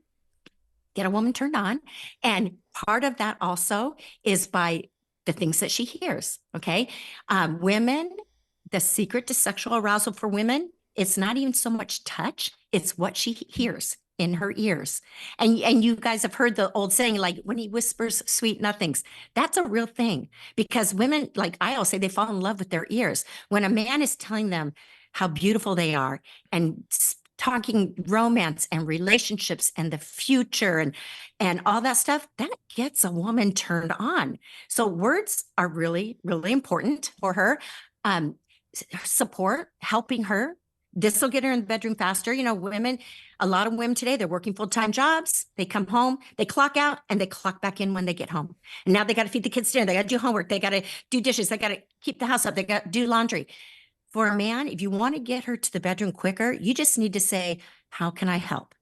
S1: get a woman turned on. And part of that also is by the things that she hears. Okay. Women, the secret to sexual arousal for women, it's not even so much touch. It's what she hears in her ears. And you guys have heard the old saying, like, when he whispers sweet nothings, that's a real thing, because women, like I always say, they fall in love with their ears. When a man is telling them how beautiful they are and talking romance and relationships and the future and all that stuff, that gets a woman turned on. So words are really, really important for her. Support, helping her. This will get her in the bedroom faster. A lot of women today, they're working full-time jobs. They come home, they clock out, and they clock back in when they get home. And now they got to feed the kids dinner. They got to do homework. They got to do dishes. They got to keep the house up. They got to do laundry. For a man, if you want to get her to the bedroom quicker, you just need to say, how can I help?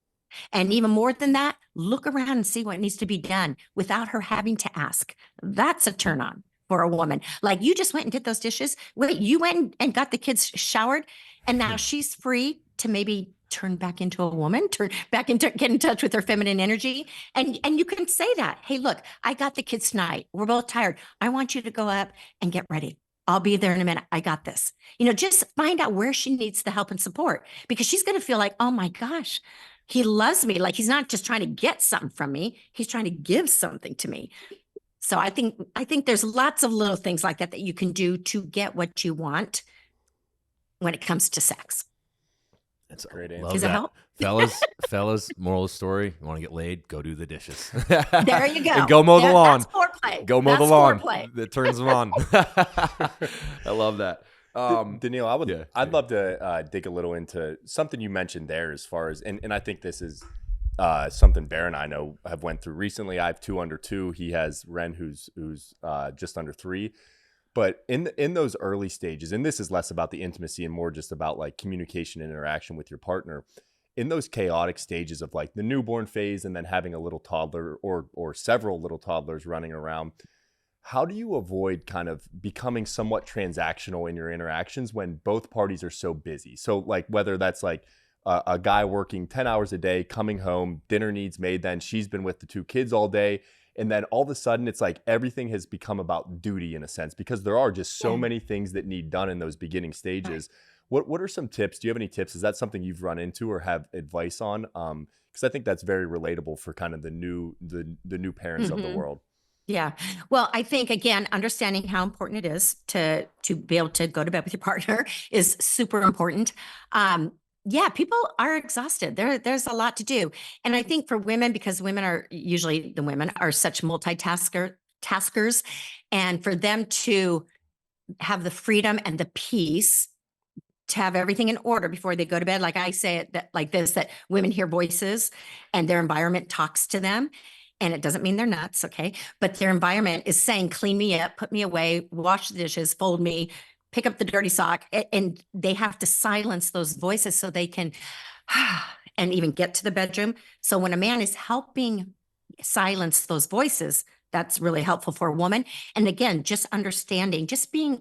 S1: And even more than that, look around and see what needs to be done without her having to ask. That's a turn on for a woman. Like, you just went and did those dishes. Wait, you went and got the kids showered, and now she's free to maybe turn back into a woman, get in touch with her feminine energy. And you can say that, hey, look, I got the kids tonight. We're both tired. I want you to go up and get ready. I'll be there in a minute. I got this. Just find out where she needs the help and support, because she's going to feel like, oh my gosh, he loves me. Like, he's not just trying to get something from me. He's trying to give something to me. So I think there's lots of little things like that that you can do to get what you want when it comes to sex.
S3: That's
S4: Great
S3: love
S4: answer.
S1: Does it
S3: that.
S1: help?
S3: Fellas, moral of the story, you want to get laid, go do the dishes.
S1: There you go.
S3: And go mow the lawn.
S1: That's foreplay.
S3: Go mow the
S1: That's
S3: lawn.
S1: foreplay.
S3: That turns them on. I love that.
S4: Danielle,
S3: yeah,
S4: I'd love to dig a little into something you mentioned there as far as, and I think this is something Bear and I know have went through recently. I have 2 under 2. He has Ren, who's just under 3. But in those early stages, and this is less about the intimacy and more just about like communication and interaction with your partner, in those chaotic stages of like the newborn phase and then having a little toddler or several little toddlers running around, how do you avoid kind of becoming somewhat transactional in your interactions when both parties are so busy? So like whether that's like a guy working 10 hours a day, coming home, dinner needs made, then she's been with the 2 kids all day. And then all of a sudden it's like everything has become about duty in a sense, because there are just so many things that need done in those beginning stages. Right. What are some tips? Do you have any tips? Is that something you've run into or have advice on? Because I think that's very relatable for kind of the new parents of the world.
S1: Yeah. Well, I think, again, understanding how important it is to be able to go to bed with your partner is super important. Yeah, people are exhausted. There's a lot to do. And I think for women, because women are usually such taskers, and for them to have the freedom and the peace to have everything in order before they go to bed. Like I say it that women hear voices and their environment talks to them. And it doesn't mean they're nuts, okay? But their environment is saying, clean me up, put me away, wash the dishes, fold me, pick up the dirty sock. And they have to silence those voices so they can and even get to the bedroom. So when a man is helping silence those voices, that's really helpful for a woman. And again, just understanding that,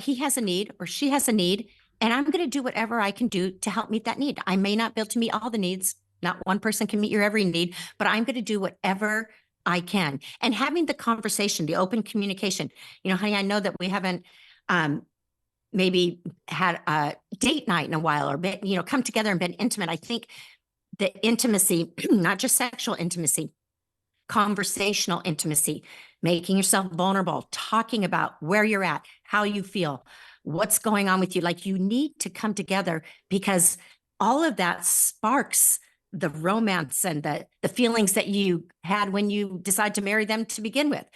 S1: he has a need or she has a need, and I'm going to do whatever I can do to help meet that need. I may not be able to meet all the needs. Not one person can meet your every need, but I'm going to do whatever I can. And having the conversation, the open communication, honey, I know that we haven't maybe had a date night in a while or been, come together and been intimate. I think the intimacy, not just sexual intimacy, conversational intimacy, making yourself vulnerable, talking about where you're at, how you feel, what's going on with you. Like, you need to come together, because all of that sparks the romance and the feelings that you had when you decide to marry them to begin with.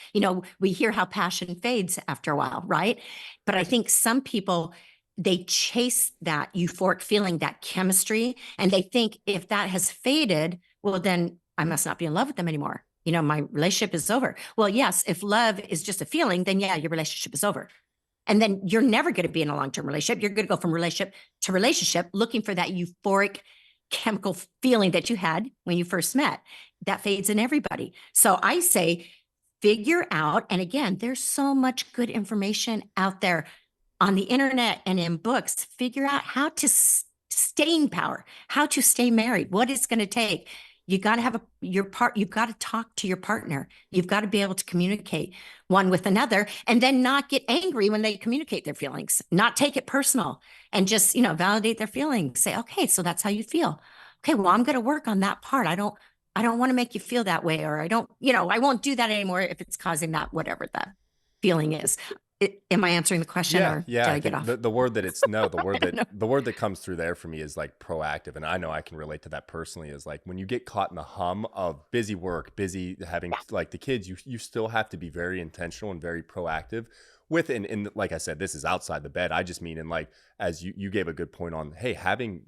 S1: We hear how passion fades after a while, right? But I think some people, they chase that euphoric feeling, that chemistry, and they think if that has faded, well, then I must not be in love with them anymore. My relationship is over. Well, yes, if love is just a feeling, then yeah, your relationship is over. And then you're never going to be in a long-term relationship. You're going to go from relationship to relationship looking for that euphoric chemical feeling that you had when you first met. That fades in everybody. So I say, figure out, and again, there's so much good information out there on the internet and in books. Figure out how to staying power, how to stay married, what it's going to take. You got to have you've got to talk to your partner. You've got to be able to communicate one with another, and then not get angry when they communicate their feelings, not take it personal, and just, validate their feelings. Say, okay, so that's how you feel. Okay, well, I'm going to work on that part. I don't want to make you feel that way, or I won't do that anymore if it's causing that, whatever that feeling is. Am I answering the question, or did I get off?
S4: The word that comes through there for me is like proactive. And I know I can relate to that personally, is like when you get caught in the hum of busy work, busy having like the kids, you still have to be very intentional and very proactive with, and like I said, this is outside the bed. I just mean, in like, as you gave a good point on, hey, having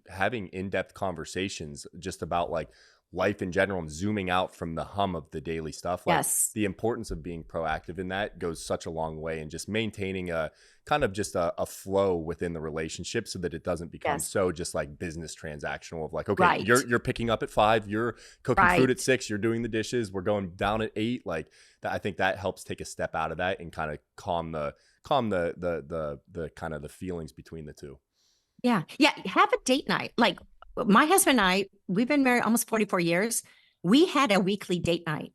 S4: in-depth conversations just about like life in general and zooming out from the hum of the daily stuff. Like,
S1: yes.
S4: The importance of being proactive in that goes such a long way, and just maintaining a kind of just a flow within the relationship so that it doesn't become so just like business transactional of like, okay,
S1: right.
S4: you're picking up at 5, you're cooking
S1: right.
S4: food at 6, you're doing the dishes, we're going down at 8. Like that, I think that helps take a step out of that and kind of calm the kind of the feelings between the two.
S1: Yeah. Yeah. Have a date night. Like, my husband and I, we've been married almost 44 years. We had a weekly date night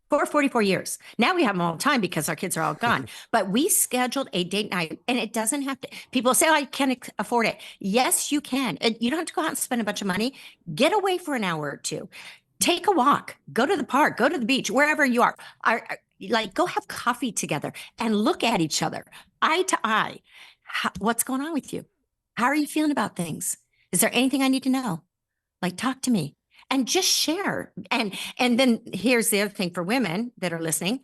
S1: for 44 years. Now we have them all the time because our kids are all gone. But we scheduled a date night, and it doesn't have to. People say, oh, I can't afford it. Yes, you can. You don't have to go out and spend a bunch of money. Get away for an hour or two. take a walk, go to the park, go to the beach, wherever you are. Like, go have coffee together and look at each other eye to eye. What's going on with you? How are you feeling about things? Is there anything I need to know? Like, talk to me and just share. And then here's the other thing for women that are listening.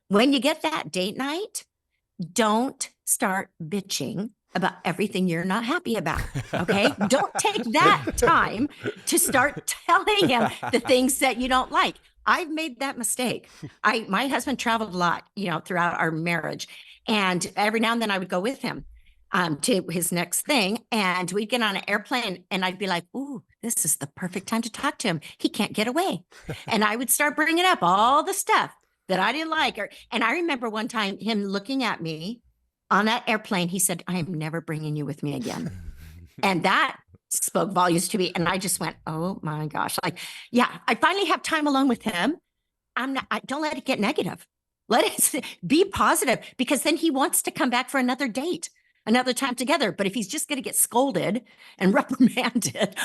S1: When you get that date night, don't start bitching about everything you're not happy about. Okay. Don't take that time to start telling him the things that you don't like. I've made that mistake. My husband traveled a lot, throughout our marriage. And every now and then I would go with him to his next thing. And we'd get on an airplane and I'd be like, ooh, this is the perfect time to talk to him. He can't get away. And I would start bringing up all the stuff that I didn't like. And I remember one time him looking at me on that airplane. He said, I am never bringing you with me again. And that spoke volumes to me. And I just went, oh my gosh. Like, yeah, I finally have time alone with him. Don't let it get negative. Let it be positive, because then he wants to come back for another date, another time together. But if he's just going to get scolded and reprimanded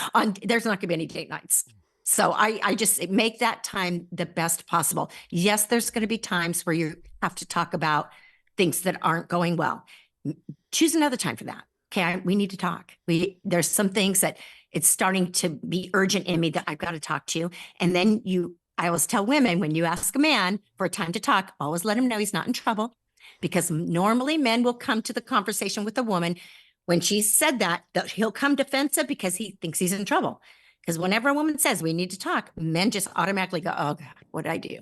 S1: there's not going to be any date nights. So I just make that time the best possible. Yes, there's going to be times where you have to talk about things that aren't going well. Choose another time for that. Okay, we need to talk. There's some things that it's starting to be urgent in me that I've got to talk to you. And then I always tell women, when you ask a man for a time to talk, always let him know he's not in trouble, because normally men will come to the conversation with a woman when she said that he'll come defensive because he thinks he's in trouble. Because whenever a woman says we need to talk, men just automatically go, oh God, what did I do?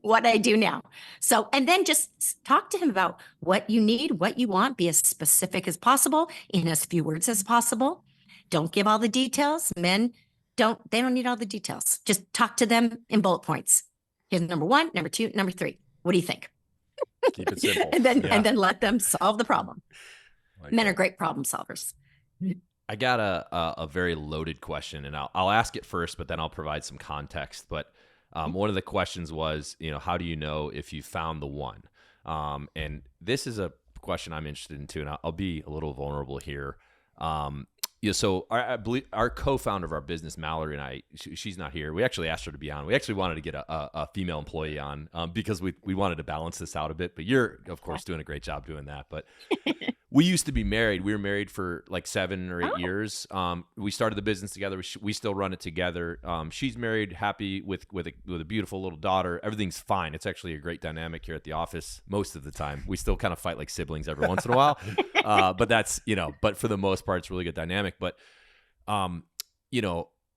S1: What I do now? So, and then just talk to him about what you need, what you want, be as specific as possible in as few words as possible. Don't give all the details. Men don't need all the details. Just talk to them in bullet points. Here's number 1, number 2, number 3. What do you think?
S4: Keep it simple.
S1: and then let them solve the problem. Men are great problem solvers.
S3: I got a very loaded question, and I'll ask it first, but then I'll provide some context. But one of the questions was, how do you know if you found the one? And this is a question I'm interested in too, and I'll be a little vulnerable here. So I believe our co-founder of our business, Mallory, and I, she's not here. We actually asked her to be on. We actually wanted to get a female employee on because we wanted to balance this out a bit. But you're, of course, doing a great job doing that. But we used to be married. We were married for like 7 or 8 years. We started the business together. We still run it together. She's married, happy with a beautiful little daughter. Everything's fine. It's actually a great dynamic here at the office most of the time. We still kind of fight like siblings every once in a while. But that's, but for the most part, it's a really good dynamic. But,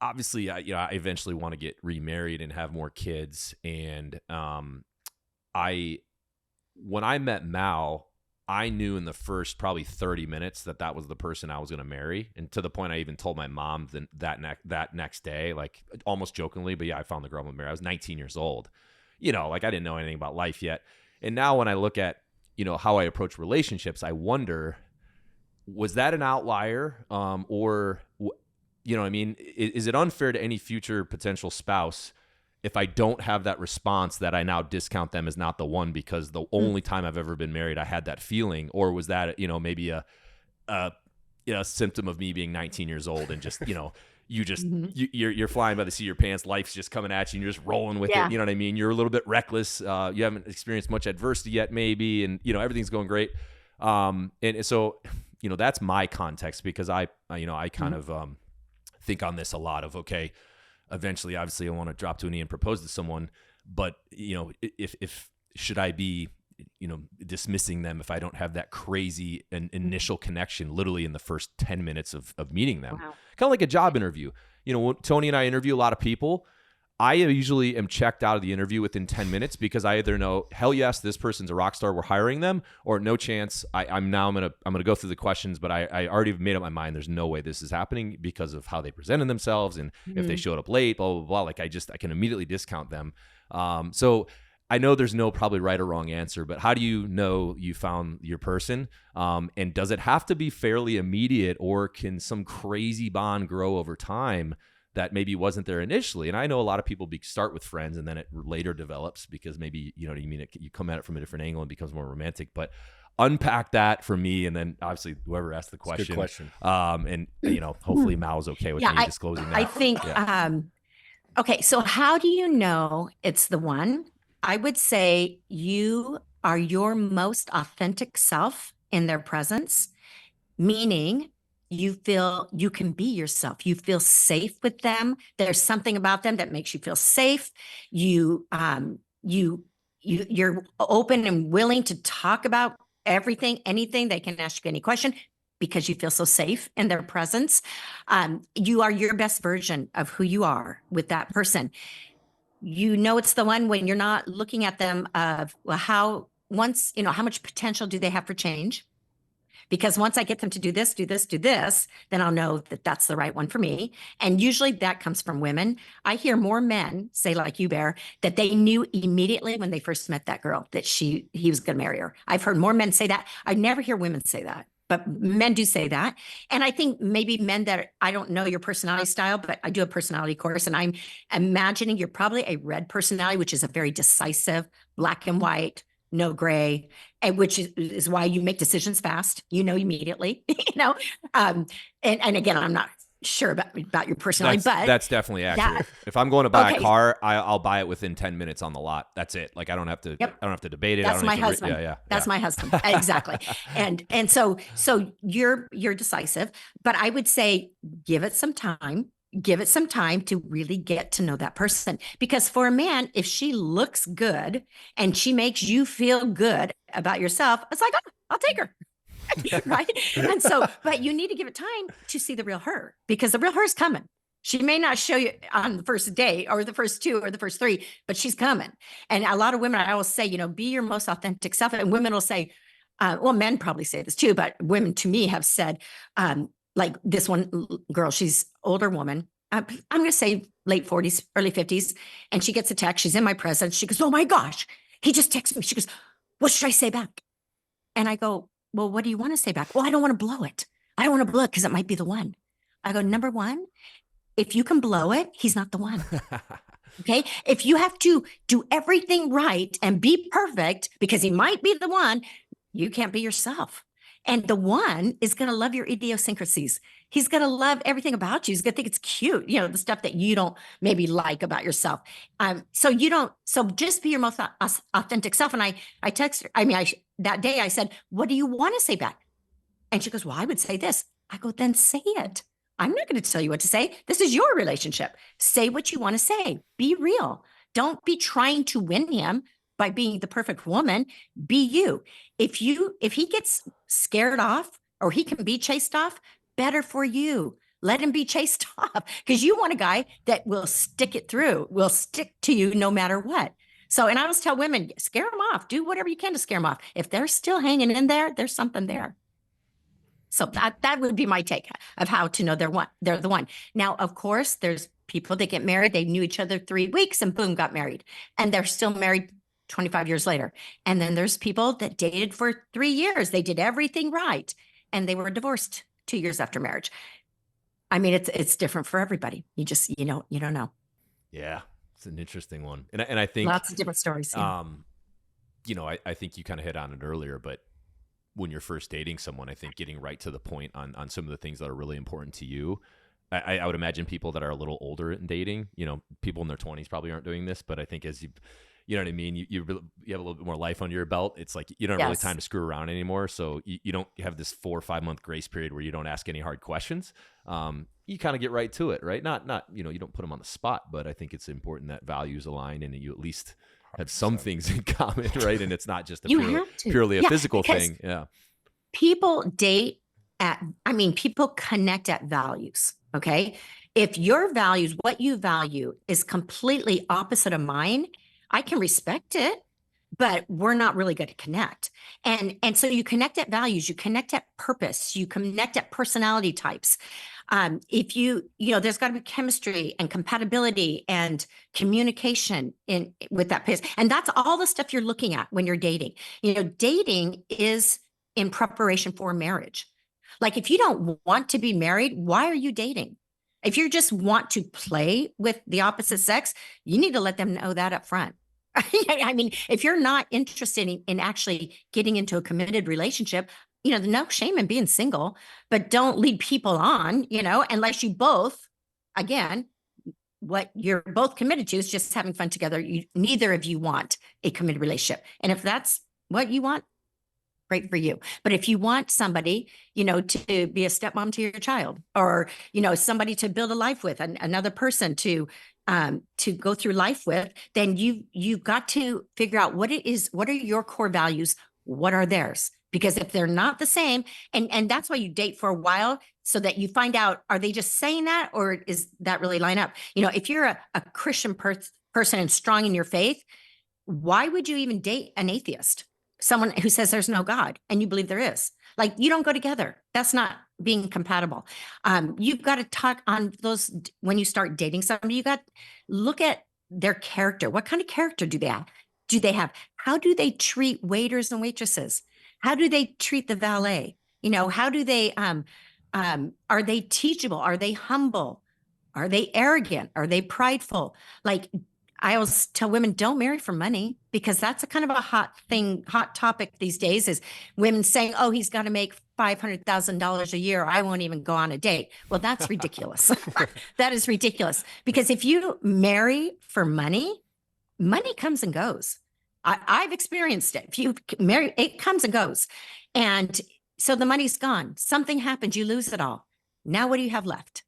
S3: obviously, I eventually want to get remarried and have more kids. And when I met Mal, I knew in the first probably 30 minutes that was the person I was going to marry. And to the point I even told my mom that next day, like almost jokingly, but yeah, I found the girl I'm going to marry. I was 19 years old, like I didn't know anything about life yet. And now when I look at, how I approach relationships, I wonder, was that an outlier? Or, is it unfair to any future potential spouse if I don't have that response that I now discount them as not the one because the only time I've ever been married, I had that feeling? Or was that, maybe a symptom of me being 19 years old and just, you're flying by the seat of your pants. Life's just coming at you and you're just rolling with it. You know what I mean? You're a little bit reckless. You haven't experienced much adversity yet, maybe. And, everything's going great. And so, that's my context, because I kind of think on this a lot of, okay, eventually, obviously, I want to drop to a knee and propose to someone, but if should I be, dismissing them if I don't have that crazy initial connection, literally in the first 10 minutes of meeting them? Wow. Kind of like a job interview. When Tony and I interview a lot of people, I usually am checked out of the interview within 10 minutes because I either know, hell yes, this person's a rock star, we're hiring them, or no chance. I'm gonna go through the questions, but I already made up my mind. There's no way this is happening because of how they presented themselves, and if they showed up late, blah blah blah. Like I can immediately discount them. So I know there's no probably right or wrong answer, but how do you know you found your person? And does it have to be fairly immediate, or can some crazy bond grow over time that maybe wasn't there initially? And I know a lot of people start with friends and then it later develops because maybe, you come at it from a different angle and becomes more romantic. But unpack that for me, and then obviously whoever asked the question.
S4: Good question.
S3: And hopefully Mal's okay with me disclosing that.
S1: I think Okay, so how do you know it's the one? I would say you are your most authentic self in their presence, meaning you feel you can be yourself. You feel safe with them. There's something about them that makes you feel safe. You you're open and willing to talk about everything, anything. They can ask you any question because you feel so safe in their presence. You are your best version of who you are with that person. You know it's the one when you're not looking at them of, well, how once, how much potential do they have for change? Because once I get them to do this, do this, do this, then I'll know that that's the right one for me. And usually that comes from women. I hear more men say, like you, Bear, that they knew immediately when they first met that girl that he was going to marry her. I've heard more men say that. I never hear women say that, but men do say that. And I think maybe men that I don't know your personality style, but I do a personality course, and I'm imagining you're probably a red personality, which is a very decisive, black and white, no gray, and which is why you make decisions fast, immediately, and again, I'm not sure about your personality, but
S3: that's definitely accurate. If I'm going to buy a car, I'll buy it within 10 minutes on the lot. That's it. Like I don't have to debate it.
S1: That's my husband. That's my husband. Exactly. And so you're decisive, but I would say give it some time. Give it some time to really get to know that person. Because for a man, if she looks good and she makes you feel good about yourself, it's like, oh, I'll take her. Right. And so, but you need to give it time to see the real her, because the real her is coming. She may not show you on the first day or the first two or the first three, but she's coming. And a lot of women, I always say, be your most authentic self. And women will say, well, men probably say this too, but women to me have said, like this one girl, she's older woman. I'm going to say late 40s, early 50s. And she gets a text. She's in my presence. She goes, oh my gosh, he just texted me. She goes, what should I say back? And I go, well, what do you want to say back? Well, I don't want to blow it. I don't want to blow it because it might be the one. I go, number one, if you can blow it, he's not the one. Okay. If you have to do everything right and be perfect because he might be the one, you can't be yourself. And the one is going to love your idiosyncrasies. He's going to love everything about you. He's going to think it's cute, the stuff that you don't maybe like about yourself. So just be your most authentic self. And I text her, that day I said, what do you want to say back? And she goes, well, I would say this. I go, then say it. I'm not going to tell you what to say. This is your relationship. Say what you want to say. Be real. Don't be trying to win him by being the perfect woman. Be you. If he gets scared off or he can be chased off, better for you. Let him be chased off, because you want a guy that will stick it through, will stick to you no matter what. So, and I always tell women, scare them off. Do whatever you can to scare them off. If they're still hanging in there, there's something there. So that would be my take of how to know they're the one. Now, of course, there's people that get married. They knew each other 3 weeks and boom, got married. And they're still married 25 years later. And then there's people that dated for 3 years. They did everything right. And they were divorced 2 years after marriage. It's different for everybody. You just, you don't know.
S3: Yeah. It's an interesting one. And I think
S1: lots of different stories. Yeah.
S3: I think you kind of hit on it earlier, but when you're first dating someone, I think getting right to the point on some of the things that are really important to you. I would imagine people that are a little older in dating, people in their 20s probably aren't doing this, but I think as you know what I mean? You have a little bit more life under your belt. It's like you don't have really time to screw around anymore. So you don't have this 4 or 5 month grace period where you don't ask any hard questions. You kind of get right to it, right? Not you don't put them on the spot, but I think it's important that values align and that you at least have some things in common, right? And it's not just purely a physical thing. Yeah.
S1: People date people connect at values. Okay. If your values, what you value is completely opposite of mine, I can respect it, but we're not really going to connect. And so you connect at values, you connect at purpose, you connect at personality types. If there's got to be chemistry and compatibility and communication with that person. And that's all the stuff you're looking at when you're dating. Dating is in preparation for marriage. Like if you don't want to be married, why are you dating? If you just want to play with the opposite sex, you need to let them know that up front. If you're not interested in actually getting into a committed relationship, no shame in being single, but don't lead people on, unless you both, again, what you're both committed to is just having fun together. Neither of you want a committed relationship. And if that's what you want, great for you. But if you want somebody, to be a stepmom to your child, or, somebody to build a life with, another person to go through life with, then you've got to figure out what it is. What are your core values? What are theirs? Because if they're not the same, and that's why you date for a while, so that you find out, are they just saying that, or is that really line up? If you're a Christian person and strong in your faith, why would you even date an atheist? Someone who says there's no God and you believe there is. Like, you don't go together. That's not being compatible. You've got to talk on those. When you start dating somebody, you got to look at their character. What kind of character do they have? How do they treat waiters and waitresses? How do they treat the valet? How do they, are they teachable? Are they humble? Are they arrogant? Are they prideful? Like, I always tell women, don't marry for money, because that's a kind of a hot topic these days, is women saying, oh, he's got to make $500,000 a year. I won't even go on a date. Well, that's ridiculous. That is ridiculous. Because if you marry for money comes and goes. I've experienced it. If you marry, it comes and goes. And so the money's gone. Something happens, you lose it all. Now what do you have left?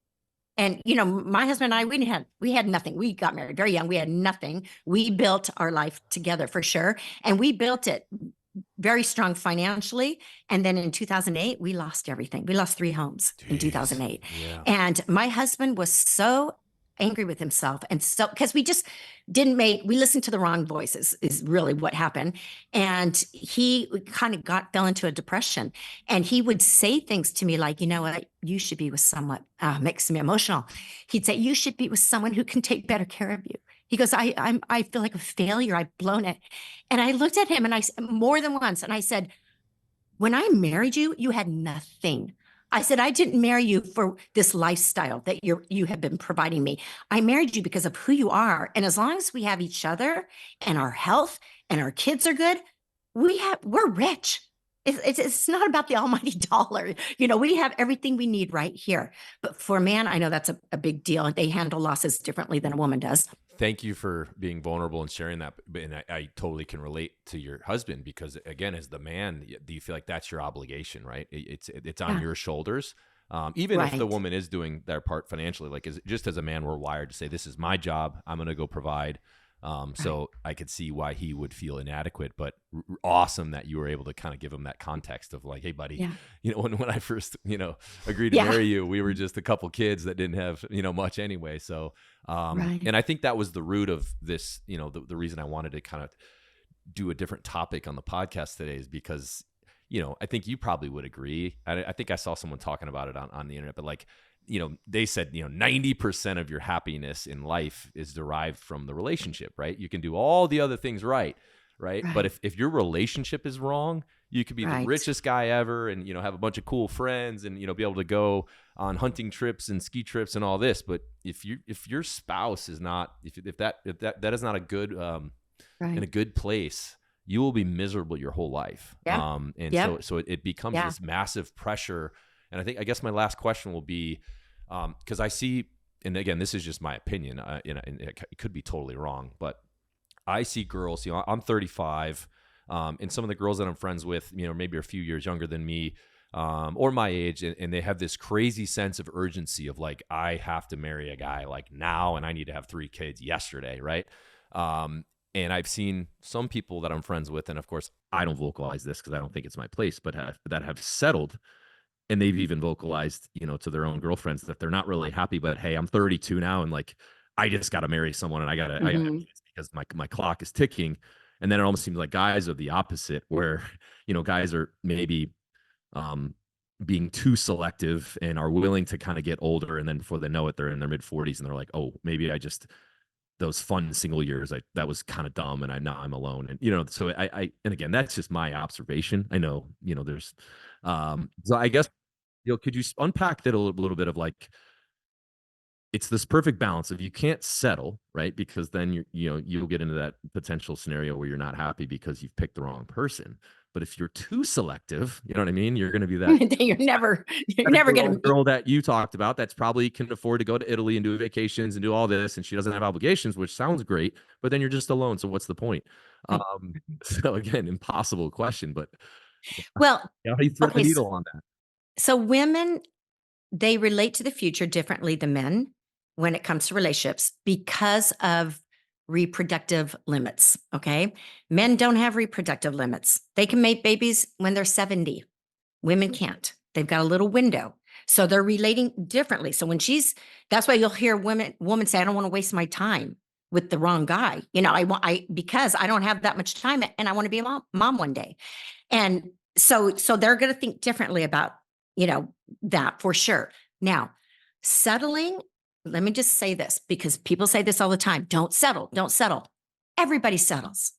S1: And, my husband and I, we had nothing. We got married very young. We had nothing. We built our life together, for sure. And we built it very strong financially. And then in 2008, we lost everything. We lost 3 homes in 2008.
S3: Yeah.
S1: And my husband was so angry with himself. And so, because we just we listened to the wrong voices, is really what happened. And he kind of fell into a depression. And he would say things to me like, what, you should be with someone, makes me emotional. He'd say, you should be with someone who can take better care of you. He goes, I feel like a failure. I've blown it. And I looked at him, and more than once, and I said, when I married you, you had nothing. I said, I didn't marry you for this lifestyle that you have been providing me. I married you because of who you are. And as long as we have each other and our health and our kids are good, we're rich. It's not about the almighty dollar. We have everything we need right here. But for a man, I know that's a big deal. They handle losses differently than a woman does. Thank
S3: you for being vulnerable and sharing that. And I totally can relate to your husband, because again, as the man, do you feel like that's your obligation, right? It's on your shoulders. Even if the woman is doing their part financially, like just as a man, we're wired to say, this is my job. I'm going to go provide. So I could see why he would feel inadequate, but awesome that you were able to kind of give him that context of like, hey buddy, when I first, agreed to marry you, we were just a couple kids that didn't have, much anyway. So, and I think that was the root of this, the reason I wanted to kind of do a different topic on the podcast today is because, I think you probably would agree. I think I saw someone talking about it on the internet, but like, they said, 90% of your happiness in life is derived from the relationship, right? You can do all the other things right? But if your relationship is wrong, you could be the richest guy ever and, have a bunch of cool friends and, be able to go on hunting trips and ski trips and all this. But if your spouse is not, if that is not a good, in a good place, you will be miserable your whole life. So it becomes this massive pressure. And I guess my last question will be, because I see, and again, this is just my opinion, and it could be totally wrong, but I see girls, I'm 35, and some of the girls that I'm friends with, maybe a few years younger than me, or my age, and they have this crazy sense of urgency of like, I have to marry a guy like now, and I need to have 3 kids yesterday, right? And I've seen some people that I'm friends with, and of course, I don't vocalize this because I don't think it's my place, but that have settled. And they've even vocalized, to their own girlfriends that they're not really happy, but hey, I'm 32 now. And like, I just got to marry someone and I got to because my clock is ticking. And then it almost seems like guys are the opposite where, guys are maybe being too selective and are willing to kind of get older. And then before they know it, they're in their mid 40s and they're like, oh, maybe those fun single years, that was kind of dumb. And now I'm alone. And, so and again, that's just my observation. I know, there's, so I guess, could you unpack that a little bit of like, it's this perfect balance of you can't settle, right? Because then you'll get into that potential scenario where you're not happy because you've picked the wrong person.
S2: But if you're too selective, you know what I mean? You're going to be that
S1: you're never
S2: girl,
S1: going to
S2: girl that you talked about that's probably can afford to go to Italy and do vacations and do all this, and she doesn't have obligations, which sounds great, but then you're just alone. So what's the point? So again, impossible question, but
S1: Well,
S2: how do you thread the
S1: okay.
S2: needle on that?
S1: So women, they relate to the future differently than men when it comes to relationships because of reproductive limits. Okay. Men don't have reproductive limits. They can make babies when they're 70. Women can't. They've got a little window. So they're relating differently. So when that's why you'll hear women say, I don't want to waste my time with the wrong guy. Because I don't have that much time and I want to be a mom one day. And so they're going to think differently about, that for sure. Now, settling, let me just say this because people say this all the time. Don't settle. Don't settle. Everybody settles.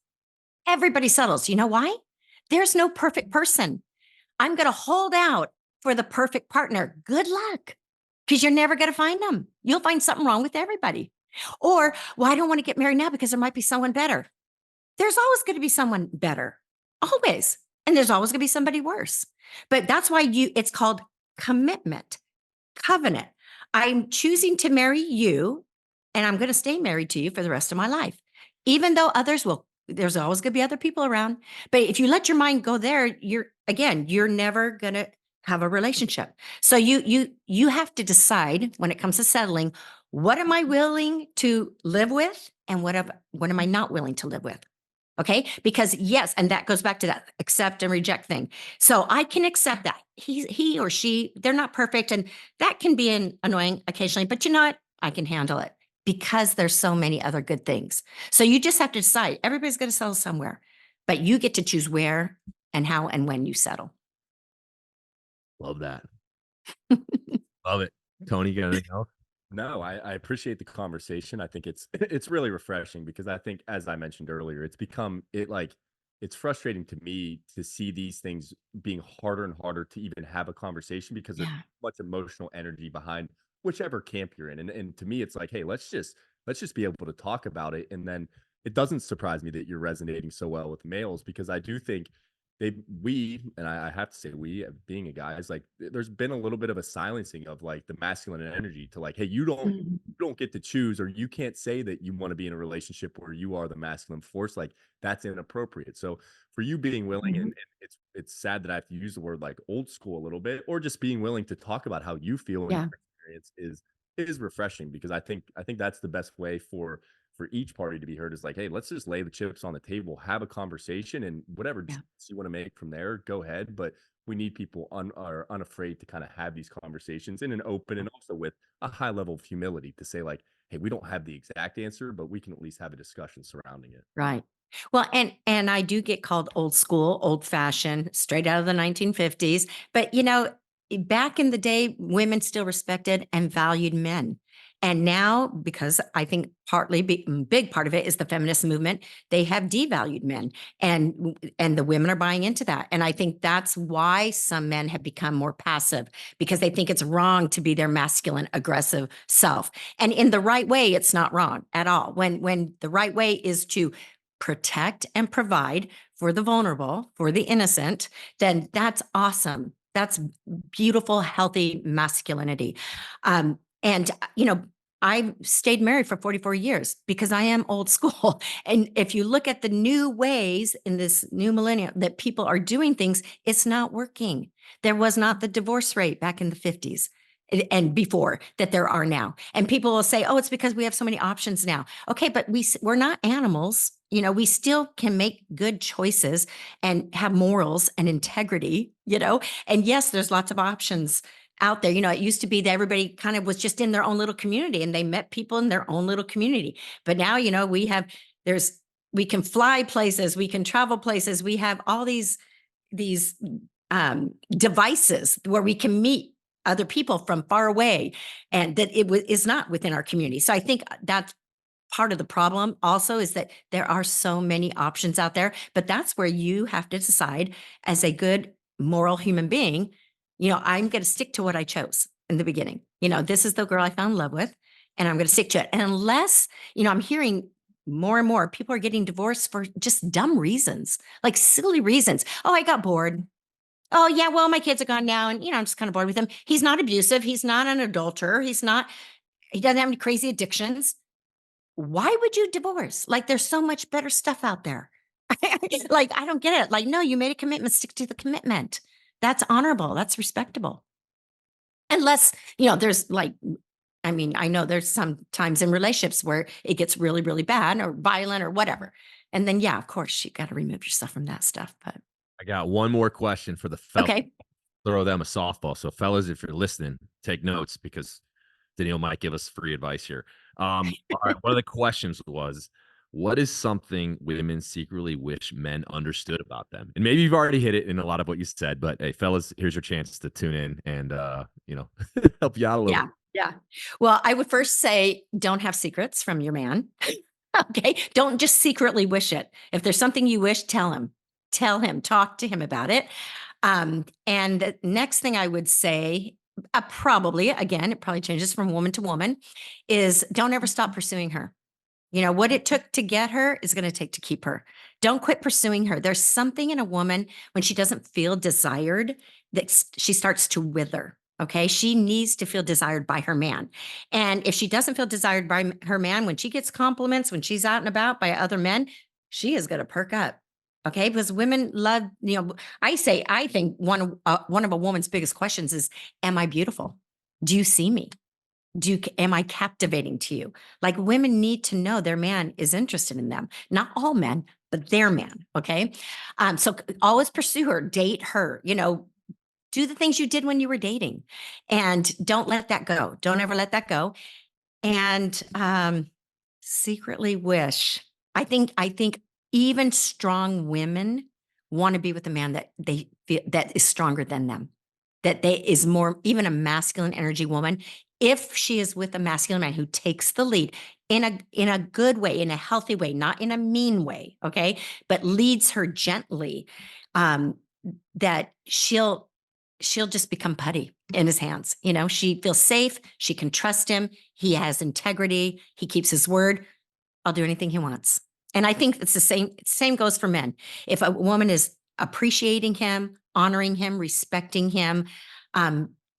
S1: Everybody settles. You know why? There's no perfect person. I'm going to hold out for the perfect partner. Good luck, because you're never going to find them. You'll find something wrong with everybody. Or, well, I don't want to get married now because there might be someone better. There's always going to be someone better, always. And there's always going to be somebody worse. But that's why it's called commitment, covenant. I'm choosing to marry you, and I'm going to stay married to you for the rest of my life, even though there's always going to be other people around. But if you let your mind go there, you're never going to have a relationship. So you have to decide when it comes to settling, what am I willing to live with and what am I not willing to live with? Okay. Because yes, and that goes back to that accept and reject thing. So I can accept that he or she, they're not perfect. And that can be annoying occasionally, but you know what? I can handle it because there's so many other good things. So you just have to decide. Everybody's going to settle somewhere, but you get to choose where and how and when you settle.
S2: Love that. Love it. Tony, you got anything else?
S4: No, I appreciate the conversation. I think it's really refreshing because I think, as I mentioned earlier, it's frustrating to me to see these things being harder and harder to even have a conversation because there's
S1: Yeah.
S4: much emotional energy behind whichever camp you're in. And to me, it's like, hey, let's just be able to talk about it. And then it doesn't surprise me that you're resonating so well with males because I do think I have to say being a guy is like there's been a little bit of a silencing of like the masculine energy to like, hey, you don't get to choose, or you can't say that you want to be in a relationship where you are the masculine force. Like that's inappropriate. So for you being willing, and it's sad that I have to use the word like old school a little bit, or just being willing to talk about how you feel and
S1: Yeah.
S4: your experience is refreshing because I think that's the best way for each party to be heard is like, hey, let's just lay the chips on the table, have a conversation, and whatever
S1: Yeah.
S4: you want to make from there, go ahead. But we need people are unafraid to kind of have these conversations in an open and also with a high level of humility to say like, hey, we don't have the exact answer, but we can at least have a discussion surrounding it.
S1: Right. Well, and I do get called old school, old fashioned, straight out of the 1950s. But back in the day, women still respected and valued men. And now, because I think partly big part of it is the feminist movement, they have devalued men, and the women are buying into that. And I think that's why some men have become more passive because they think it's wrong to be their masculine, aggressive self. And in the right way, it's not wrong at all. When the right way is to protect and provide for the vulnerable, for the innocent, then that's awesome. That's beautiful, healthy masculinity. And I've stayed married for 44 years because I am old school. And if you look at the new ways in this new millennium that people are doing things, it's not working. There was not the divorce rate back in the 50s and before that there are now. And people will say, oh, it's because we have so many options now. Okay, but we're not animals. We still can make good choices and have morals and integrity, and yes, there's lots of options out there. It used to be that everybody kind of was just in their own little community and they met people in their own little community. But now, we can fly places, we can travel places. We have all these devices where we can meet other people from far away, and that is not within our community. So I think that's part of the problem also is that there are so many options out there, but that's where you have to decide as a good moral human being, I'm going to stick to what I chose in the beginning. This is the girl I found in love with, and I'm going to stick to it. And unless, I'm hearing more and more people are getting divorced for just dumb reasons, like silly reasons. Oh, I got bored. Oh, yeah, well, my kids are gone now, and I'm just kind of bored with him. He's not abusive. He's not an adulterer. He doesn't have any crazy addictions. Why would you divorce? Like, there's so much better stuff out there. Like, I don't get it. Like, no, you made a commitment, stick to the commitment. That's honorable. That's respectable. Unless, there's like, I know there's some times in relationships where it gets really, really bad or violent or whatever. And then, yeah, of course, you got to remove yourself from that stuff. But
S2: I got one more question for the fellas.
S1: okay.
S2: Throw them a softball. So, fellas, if you're listening, take notes because Danielle might give us free advice here. All right. One of the questions was, what is something women secretly wish men understood about them? And maybe you've already hit it in a lot of what you said, but hey, fellas, here's your chance to tune in and, help you out a little bit.
S1: Yeah. Well, I would first say, don't have secrets from your man. Okay. Don't just secretly wish it. If there's something you wish, tell him, talk to him about it. And the next thing I would say, probably, again, it probably changes from woman to woman, is don't ever stop pursuing her. What it took to get her is going to take to keep her. Don't quit pursuing her. There's something in a woman when she doesn't feel desired that she starts to wither. Okay. She needs to feel desired by her man. And if she doesn't feel desired by her man, when she gets compliments, when she's out and about by other men, she is going to perk up. Okay. Because women love, I think one of a woman's biggest questions is, am I beautiful? Do you see me? Am I captivating to you? Like, women need to know their man is interested in them. Not all men, but their man. Okay. So always pursue her, date her, do the things you did when you were dating, and don't let that go. Don't ever let that go. And secretly wish. I think even strong women want to be with a man that they feel that is stronger than them, that is more, even a masculine energy woman. If she is with a masculine man who takes the lead in a good way, in a healthy way, not in a mean way, okay, but leads her gently, that she'll just become putty in his hands. She feels safe. She can trust him. He has integrity. He keeps his word. I'll do anything he wants. And I think it's the same goes for men. If a woman is appreciating him, honoring him, respecting him,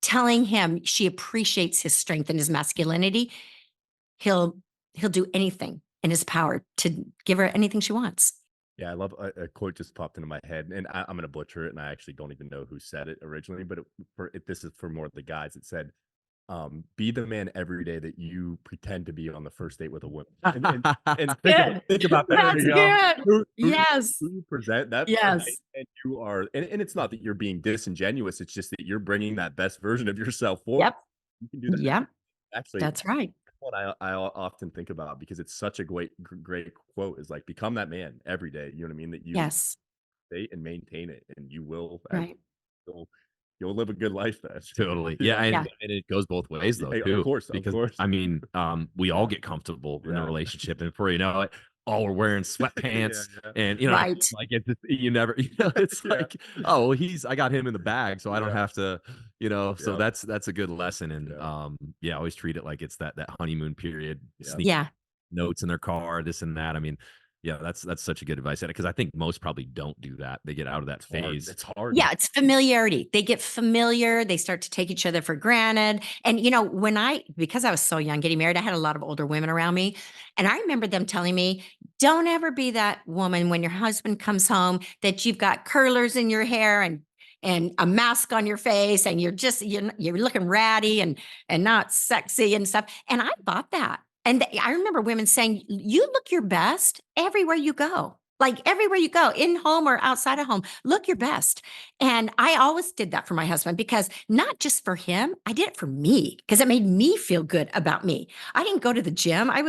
S1: telling him she appreciates his strength and his masculinity, he'll do anything in his power to give her anything she wants.
S4: Yeah, I love a quote just popped into my head, and I'm going to butcher it, and I actually don't even know who said it originally, but this is for more of the guys. It said, be the man every day that you pretend to be on the first date with a woman. And think about that.
S1: That's good. Yes.
S4: Who you present that.
S1: Yes.
S4: And you are, and it's not that you're being disingenuous. It's just that you're bringing that best version of yourself forward.
S1: Yep.
S4: You can do that.
S1: Yep.
S4: Actually,
S1: that's right.
S4: What I often think about, because it's such a great quote, is like, become that man every day. You know what I mean? That you date and maintain it, and you will.
S1: Right.
S4: You'll live a good life then.
S2: Totally. Yeah. And it goes both ways though, too.
S4: Of course.
S2: We all get comfortable in a relationship, and before you know it, we're wearing sweatpants and,
S1: right.
S2: like you never, it's like, oh, well, I got him in the bag, so I don't have to, so that's a good lesson. And always treat it like it's that honeymoon period. Sneak notes in their car, this and that. That's such a good advice, because I think most probably don't do that. They get out of that phase.
S4: It's hard.
S1: Yeah, it's familiarity. They get familiar. They start to take each other for granted. And because I was so young getting married, I had a lot of older women around me, and I remember them telling me, "Don't ever be that woman when your husband comes home that you've got curlers in your hair and a mask on your face, and you're looking ratty and not sexy and stuff." And I bought that. And I remember women saying, you look your best everywhere you go. Like, everywhere you go, in home or outside of home, look your best. And I always did that for my husband, because not just for him, I did it for me, because it made me feel good about me. I didn't go to the gym. I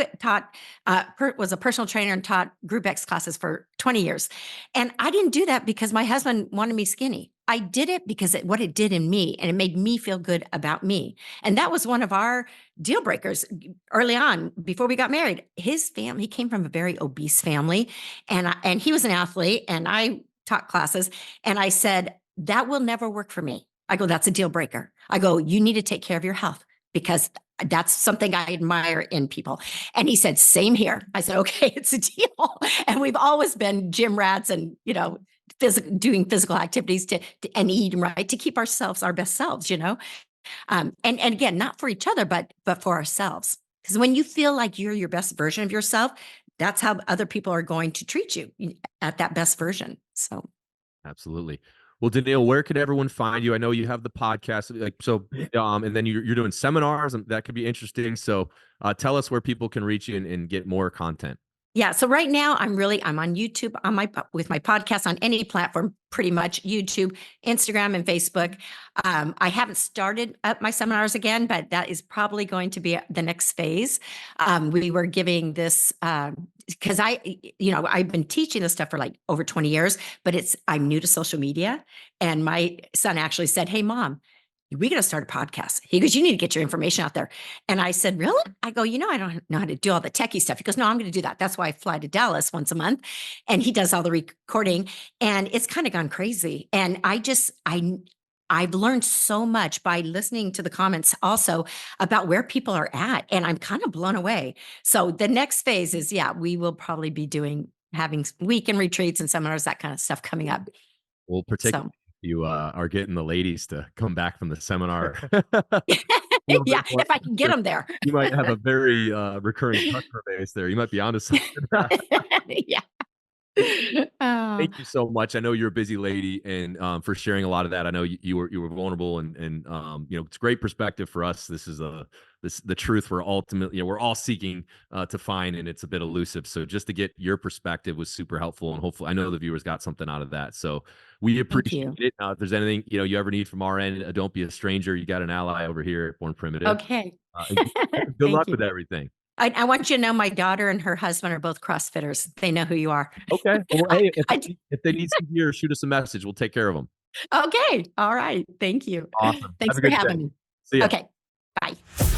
S1: was a personal trainer and taught Group X classes for 20 years. And I didn't do that because my husband wanted me skinny. I did it because what it did in me, and it made me feel good about me. And that was one of our deal breakers early on before we got married. His family, he came from a very obese family, and he was an athlete, and I taught classes, and I said, that will never work for me. I go, that's a deal breaker. I go, you need to take care of your health, because That's something I admire in people. And he said, same here. I said, okay, it's a deal. And we've always been gym rats and, doing physical activities and eating right to keep ourselves our best selves, and again, not for each other, but for ourselves. Because when you feel like you're your best version of yourself, that's how other people are going to treat you at that best version. So.
S2: Absolutely. Well, Danielle, where could everyone find you? I know you have the podcast, and then you're doing seminars, and that could be interesting. So, tell us where people can reach you and get more content.
S1: Yeah. So right now I'm on YouTube with my podcast on any platform, pretty much YouTube, Instagram, and Facebook. I haven't started up my seminars again, but that is probably going to be the next phase. We were giving this, because I've been teaching this stuff for like over 20 years, but I'm new to social media. And my son actually said, "Hey, Mom, we got to start a podcast." He goes, "You need to get your information out there." And I said, "Really?" I go, I don't know how to do all the techie stuff. He goes, "No, I'm going to do that. That's why I fly to Dallas once a month." And he does all the recording, and it's kind of gone crazy. And I've learned so much by listening to the comments also about where people are at. And I'm kind of blown away. So the next phase is, we will probably be having weekend retreats and seminars, that kind of stuff coming up.
S2: Well, particularly you are getting the ladies to come back from the seminar.
S1: Yeah, if I can get them there.
S2: You might have a very recurring customer base there. You might be onto something.
S1: Yeah.
S2: Thank you so much. I know you're a busy lady, and for sharing a lot of that. I know you were vulnerable, and it's great perspective for us. This is the truth we're ultimately we're all seeking to find, and it's a bit elusive. So just to get your perspective was super helpful, and hopefully I know the viewers got something out of that. So we appreciate it. If there's anything you ever need from our end, don't be a stranger. You got an ally over here at Born Primitive.
S1: Okay.
S2: Good luck with everything.
S1: I want you to know my daughter and her husband are both CrossFitters. They know who you are.
S2: Okay. Well, hey, if they need some gear, shoot us a message. We'll take care of them.
S1: Okay. All right. Thank you.
S2: Awesome.
S1: Thanks for having me.
S2: See ya.
S1: Okay. Bye.